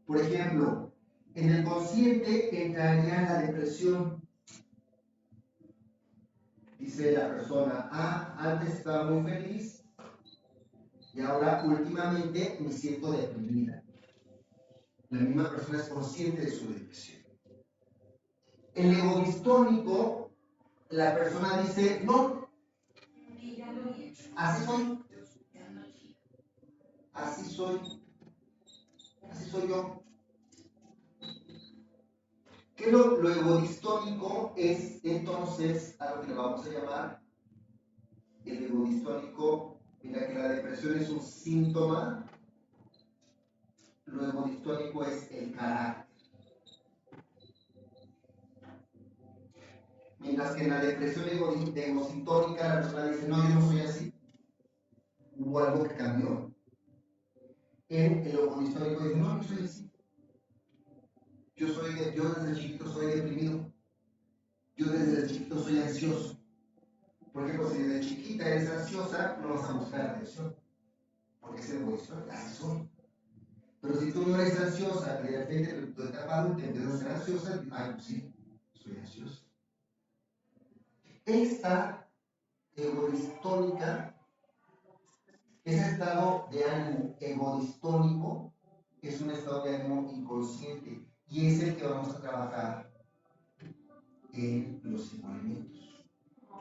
Por ejemplo, en el consciente entraría la depresión. Dice la persona, antes estaba muy feliz y ahora últimamente me siento deprimida. La misma persona es consciente de su depresión. En el ego distónico, la persona dice, no, así soy. Así soy. Así soy yo. ¿Qué es lo egodistónico? Es entonces a lo que le vamos a llamar el egodistónico. Mira que la depresión es un síntoma. Lo egodistónico es el carácter. Mientras que en la depresión egosintónica la persona dice, no, yo no soy así. Hubo algo que cambió. En el egodistónico dice, no, yo soy así. Yo desde chiquito soy deprimido. Yo desde chiquito soy ansioso. Por ejemplo, si desde chiquita eres ansiosa, no vas a buscar atención. Porque es egoísta, así son. Pero si tú no eres ansiosa y de repente en tu etapa adulta empiezas a ser ansiosa, ay, pues sí, soy ansiosa. Esta egodistónica, ese estado de ánimo egodistónico, es un estado de ánimo inconsciente y es el que vamos a trabajar en los psicoelementos.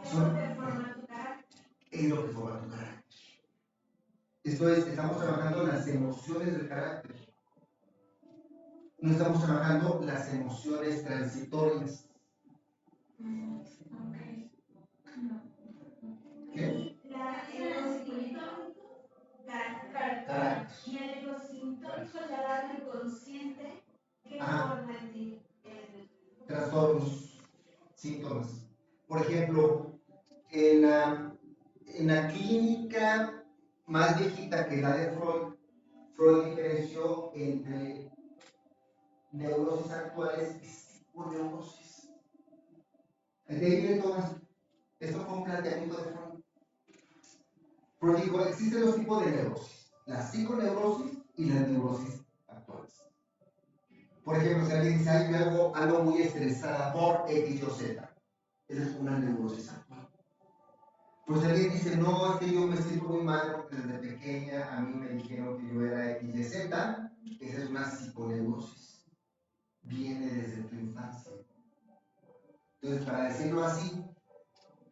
Es lo que forma tu carácter. Es lo que forma tu carácter. Esto es, estamos trabajando las emociones del carácter. No estamos trabajando las emociones transitorias. ¿Qué? El egosintónico, Carácter. y el egosintónico le da el consciente que forma en ti. Trastornos, síntomas. Por ejemplo, en la clínica más viejita que la de Freud, Freud diferenció entre neurosis actuales y psiconeurosis. De ahí viene todo esto. Esto fue un planteamiento de Freud. Freud dijo, existen dos tipos de neurosis, la psiconeurosis y las neurosis actuales. Por ejemplo, si alguien dice, ay, yo ando muy estresada por X o Z, esa es una neurosis actual. Pues alguien dice, no, es que yo me siento muy mal porque desde pequeña a mí me dijeron que yo era X y Z, esa es una psiconeurosis. Viene desde tu infancia. Entonces, para decirlo así,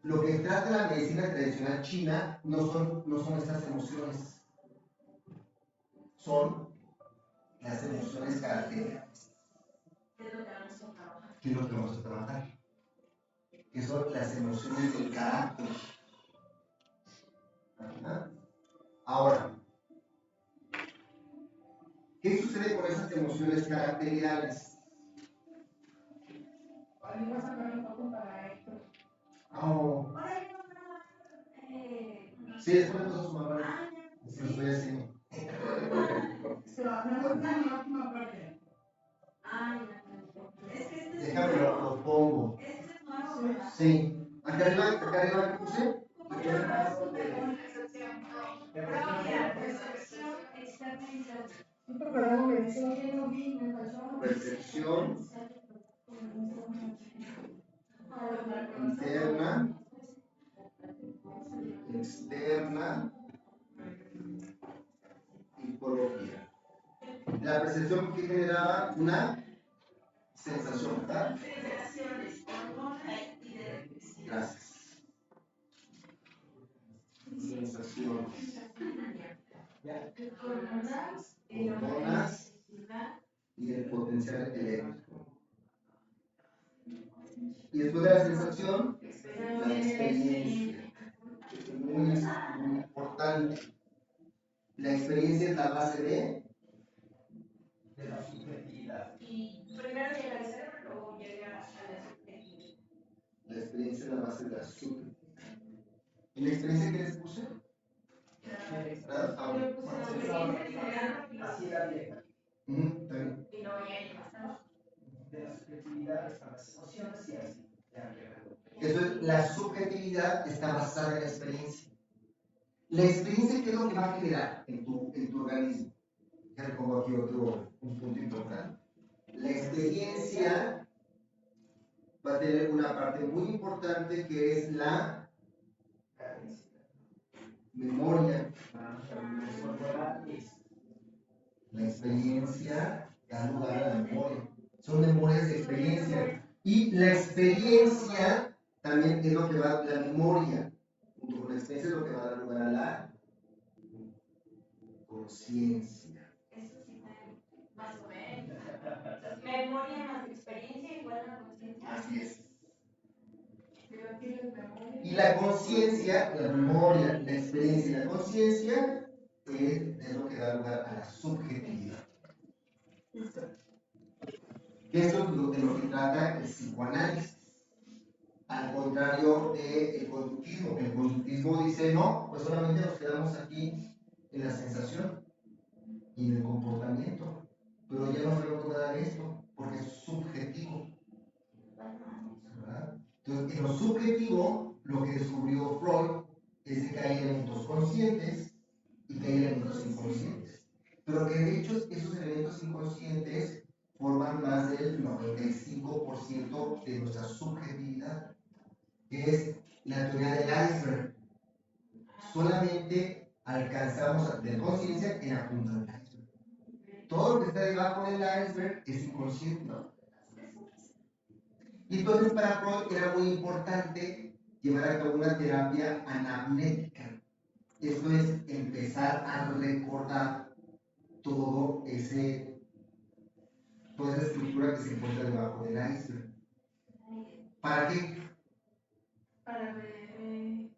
lo que trata la medicina tradicional china no son estas emociones, son las emociones características. ¿Qué es lo que vamos a trabajar? ¿Qué es lo que vamos a trabajar? Que son las emociones del carácter. ¿Ah? Ahora, ¿qué sucede con esas emociones caracteriales? Ahí vas a sacar una foto para esto. Oh, sí, después me puso su mamá. Se lo estoy haciendo. Me gusta mi última parte. Déjame lo pongo. Sí. Acá arriba, ¿qué puse? Percepción interna, externa y propia. La percepción que generaba una sensación, ¿verdad? Gracias. Sensaciones. Hormonas y el potencial eléctrico. Y después de la sensación, la experiencia. Es muy importante. La experiencia es la base de la subjetividad. Primero llega al cerebro, luego llega a la subjetividad. la experiencia, es la base de la subjetividad. ¿En la experiencia qué les puse? ¿Verdad? Ah, bueno. Así era bien. Está bien. Y luego ya llegas a De la subjetividad están las emociones y así. Ya llega. Eso es, la subjetividad está basada en la experiencia. La experiencia, ¿qué es lo que va a generar en tu organismo? Ya le pongo aquí otro punto importante. La experiencia va a tener una parte muy importante que es la memoria. La experiencia da lugar a la memoria. Son memorias de experiencia. Y la experiencia también es lo que va a la memoria. Junto con la experiencia es lo que va a dar lugar a la conciencia. Eso sí, más o menos. Memoria más experiencia igual a conciencia. Así es. Y la conciencia, la memoria, la experiencia y la conciencia es lo que da lugar a la subjetividad. Eso es de lo que trata el psicoanálisis. Al contrario del conductismo. El conductismo dice, no, pues solamente nos quedamos aquí en la sensación y en el comportamiento. Pero ya no sabemos nada de esto, porque es subjetivo. ¿Verdad? Entonces, en lo subjetivo, lo que descubrió Freud es de que hay elementos conscientes y que hay elementos inconscientes. Pero que de hecho esos elementos inconscientes forman más del 95% de nuestra subjetividad, que es la teoría del iceberg. Solamente alcanzamos a tener conciencia en la punta del iceberg. Todo lo que está debajo del iceberg es inconsciente, ¿no? Y entonces para Freud era muy importante llevar a cabo una terapia anamnética. Esto es empezar a recordar toda esa estructura que se encuentra debajo del iceberg. ¿Para qué?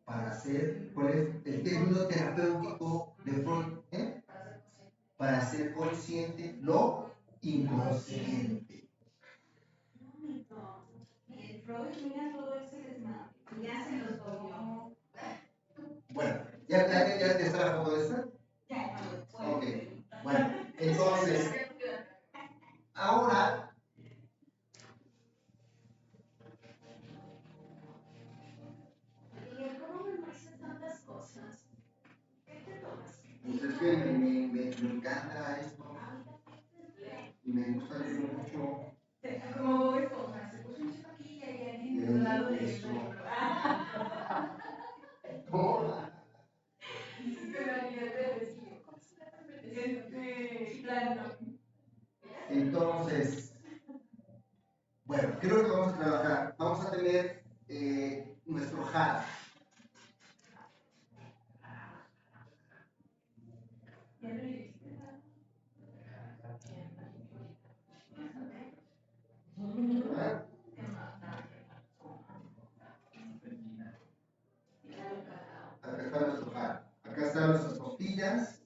Para hacer, ¿cuál es el término terapéutico de Freud? Para hacer consciente lo inconsciente. Freud, mira todo ese desmadre. Ya se los comió. Bueno, ¿ya está la foto de esta? Ya, no. Ok, bueno, entonces, ahora, Miguel, ¿cómo memorizas tantas cosas? ¿Qué te tomas? pues es que me encanta esto, y me gusta leer mucho. Como Bob Esponja, se puso un chipaquilla y alguien al lado de Eso. él. Entonces, bueno, ¿qué es lo que vamos a trabajar? Vamos a tener nuestro HAD. ¿Verdad? Acá está nuestro HAD. Acá están nuestras costillas.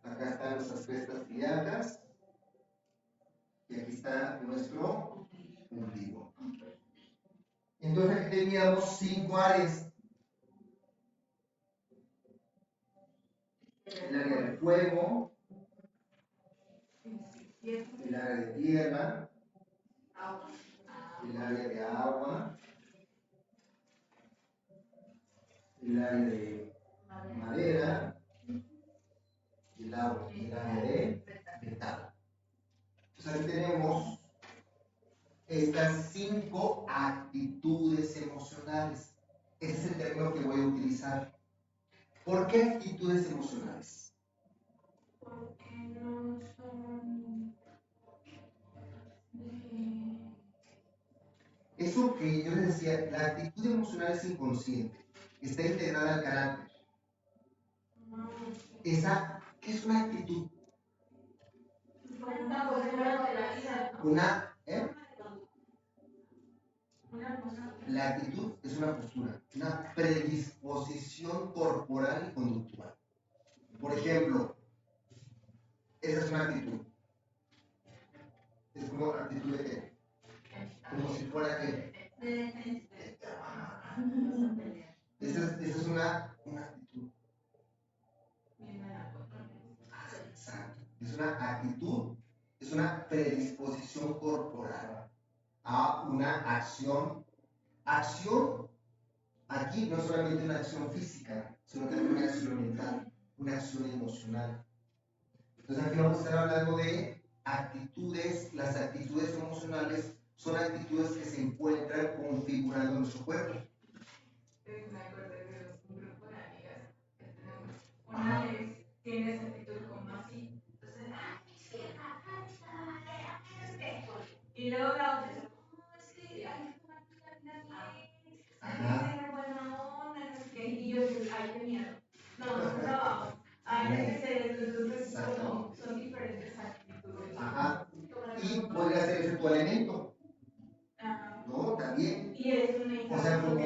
Acá están nuestras crestas ciliadas. Y aquí está nuestro ombligo. Entonces aquí teníamos 5 áreas. El área de fuego, el área de tierra, el área de agua, el área de madera, el área de metal. Entonces aquí tenemos estas 5 actitudes emocionales. Ese es el término que voy a utilizar. ¿Por qué actitudes emocionales? Porque no son Eso que yo les decía, la actitud emocional es inconsciente, está integrada al carácter. Esa, ¿qué es una actitud? una postura de la vida. La actitud es una postura, una predisposición corporal y conductual. Por ejemplo, esa es una actitud. Es como actitud de qué? Como si fuera que. Esa es una actitud. Exacto. Es una actitud, es una predisposición corporal a una acción. Acción, aquí no es solamente una acción física, sino también una acción mental, una acción emocional. Entonces aquí vamos a estar hablando de actitudes. Las actitudes emocionales son actitudes que se encuentran configurando nuestro cuerpo. Me acordé de un grupo de amigas que tenemos. Una tiene esa actitud como así. Entonces, y luego la otra dice, no, es que hay que tomar tus caminas bien, tener buena onda, no sé qué. Y yo digo, ay, qué miedo. No, no trabajo. Ay, hay que hacer esto. Entonces, son diferentes actitudes. Ajá. Y podría ser ese tu elemento. ¿No? También. Y es una, o sea, como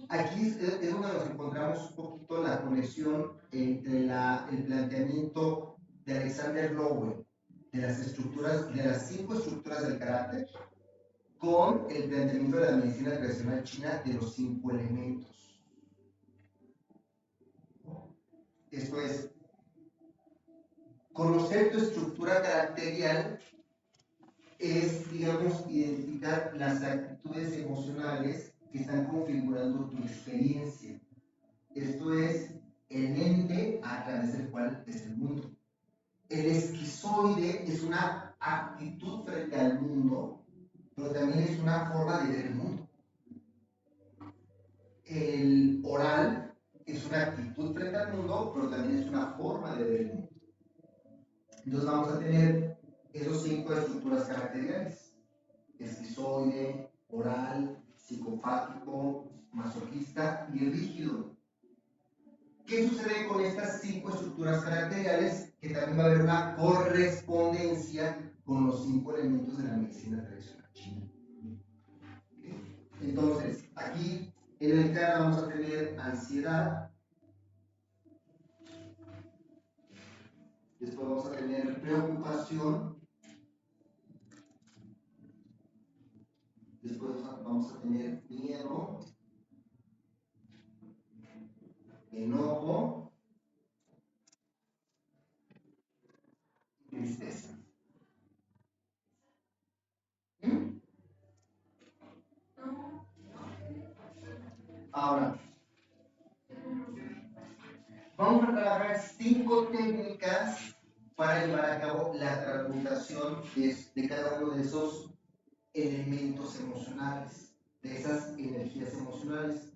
aquí es donde nos encontramos un poquito la conexión entre el planteamiento de Alexander Lowen de las estructuras, de las 5 estructuras del carácter, con el planteamiento de la medicina tradicional china de los 5 elementos. Esto es, conocer tu estructura caracterial es, digamos, identificar las actitudes emocionales que están configurando tu experiencia. Esto es el ente a través del cual es el mundo. El esquizoide es una actitud frente al mundo, pero también es una forma de ver el mundo. El oral es una actitud frente al mundo, pero también es una forma de ver el mundo. Entonces vamos a tener esos 5 estructuras caracteriales: esquizoide, oral, psicopático, masoquista y el rígido. ¿Qué sucede con estas 5 estructuras caracteriales? Que también va a haber una correspondencia con los 5 elementos de la medicina tradicional china. Entonces, aquí en el cara vamos a tener ansiedad, después vamos a tener preocupación, después vamos a tener miedo, enojo, tristeza. Ahora, vamos a trabajar 5 técnicas para llevar a cabo la transmutación de cada uno de esos elementos emocionales, de esas energías emocionales.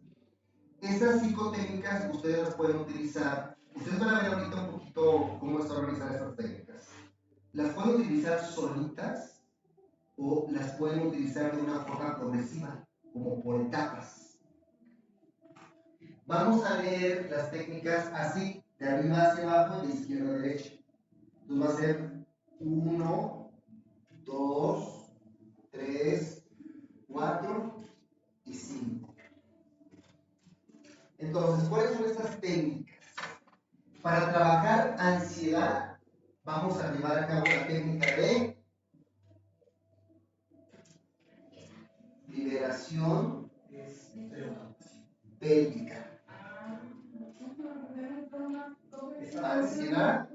Estas 5 técnicas ustedes las pueden utilizar. Ustedes van a ver ahorita un poquito cómo está organizar estas técnicas. Las pueden utilizar solitas o las pueden utilizar de una forma progresiva, como por etapas. Vamos a leer las técnicas así, de arriba hacia abajo y de izquierda a derecha. Entonces va a ser 1, 2, 3, 4 y 5. Entonces, ¿cuáles son estas técnicas? Para trabajar ansiedad, vamos a llevar a cabo la técnica de liberación pélvica. Ansiedad.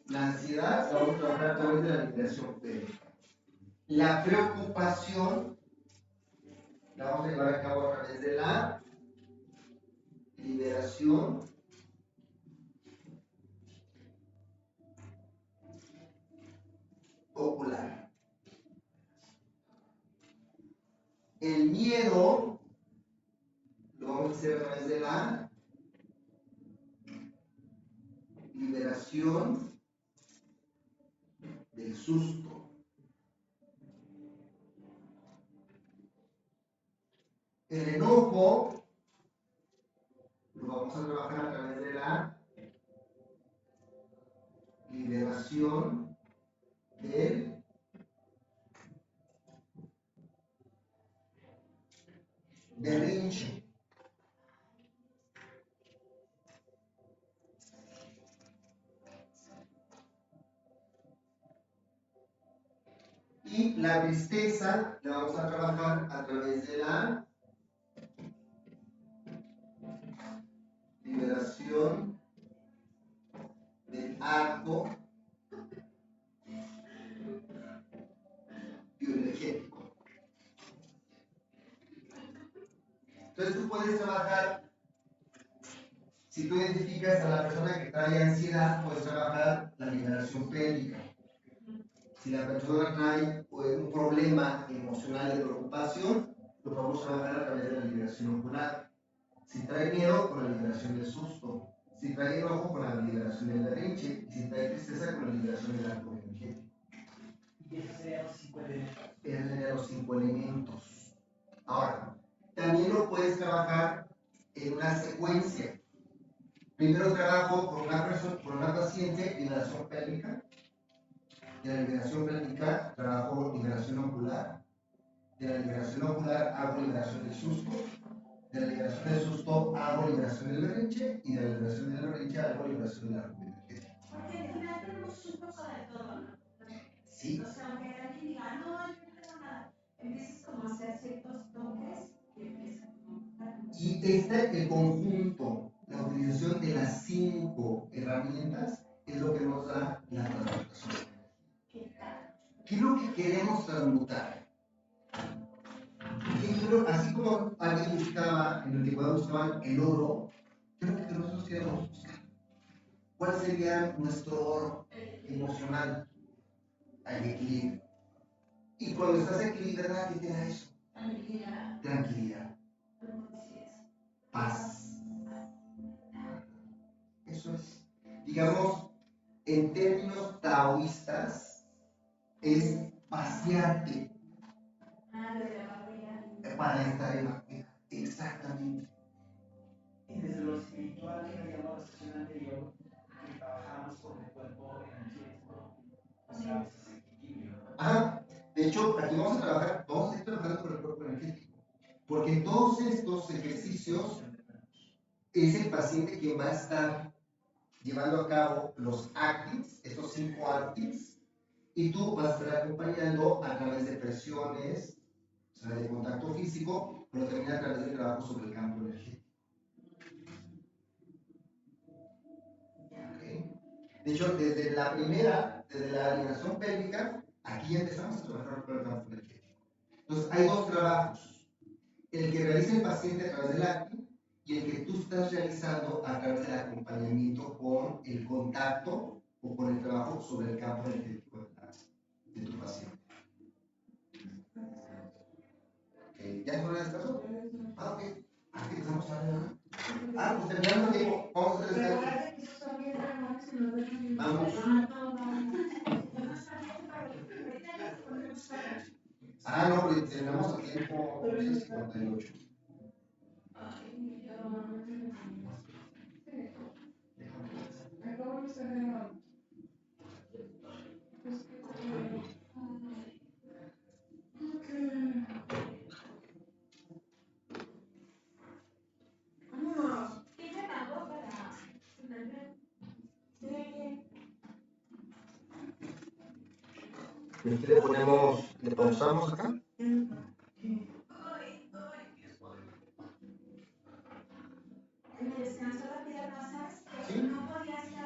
La ansiedad la vamos a trabajar a través de la liberación pélvica. La preocupación la vamos a llevar a cabo a través de la liberación ocular. El miedo lo vamos a hacer a través de la liberación del susto. El enojo lo vamos a trabajar a través de la liberación del berrinche. Y la tristeza la vamos a trabajar a través de la liberación del arco bioenergético. Entonces tú puedes trabajar, si tú identificas a la persona que trae ansiedad, puedes trabajar la liberación pélvica. Si la persona trae un problema emocional de preocupación, lo podemos trabajar a través de la liberación ocular. Si trae miedo, con la liberación del susto. Si trae enojo, con la liberación del berrinche. Y si trae tristeza, con la liberación del arco energético. Y esos serían los 5 elementos. Esos serían los 5 elementos. Ahora, también lo puedes trabajar en una secuencia. Primero trabajo con una persona, con una paciente, liberación pélvica. De la liberación pélvica trabajo liberación ocular. De la liberación ocular hago liberación del susto. De la liberación del susto hago liberación del berrinche. Y de la liberación del berrinche hago liberación del arco energético. Porque al final tenemos un poco de todo, ¿no? Sí. O sea, aunque alguien diga, no, yo no tengo nada, empiezas como a hacer ciertos toques y empiezas como a... Y el conjunto, la utilización de las 5 herramientas es lo que nos da la transmutación. ¿Qué es lo que queremos transmutar? Así como alguien buscaba, en la antigüedad buscaban el oro, ¿qué es lo que nosotros queremos buscar? ¿Cuál sería nuestro oro emocional? El equilibrio. Y cuando estás equilibrada, ¿qué te da eso? Tranquilidad. Paz. Eso es. Digamos, en términos taoístas, es pasearte para estar en la paz. Exactamente. Y desde lo espiritual, que habíamos la sesión anterior, que trabajamos con el cuerpo energético, o sea, ese equilibrio. Ajá. De hecho, aquí vamos a seguir trabajando con el cuerpo energético. Porque en todos estos ejercicios es el paciente quien va a estar llevando a cabo los actives, estos 5 actives, y tú vas a estar acompañando a través de presiones, o sea, de contacto físico, pero también a través del trabajo sobre el campo energético. ¿Okay? De hecho, desde la liberación pélvica, aquí ya empezamos a trabajar con el campo energético. Entonces, hay 2 trabajos. El que realiza el paciente a través del active y el que tú estás realizando a través del acompañamiento con el contacto o con el trabajo sobre el campo energético de tu paciente. Okay. ¿Ya no le das caso? Ah, ok. Aquí empezamos a ver. Pues terminando el tiempo. Vamos a hacer Vamos. No, pero terminamos a tiempo 11:58. Y aquí le ponemos, le pausamos acá. Me descansó la pierna, ¿sabes? Sí. No podía hacer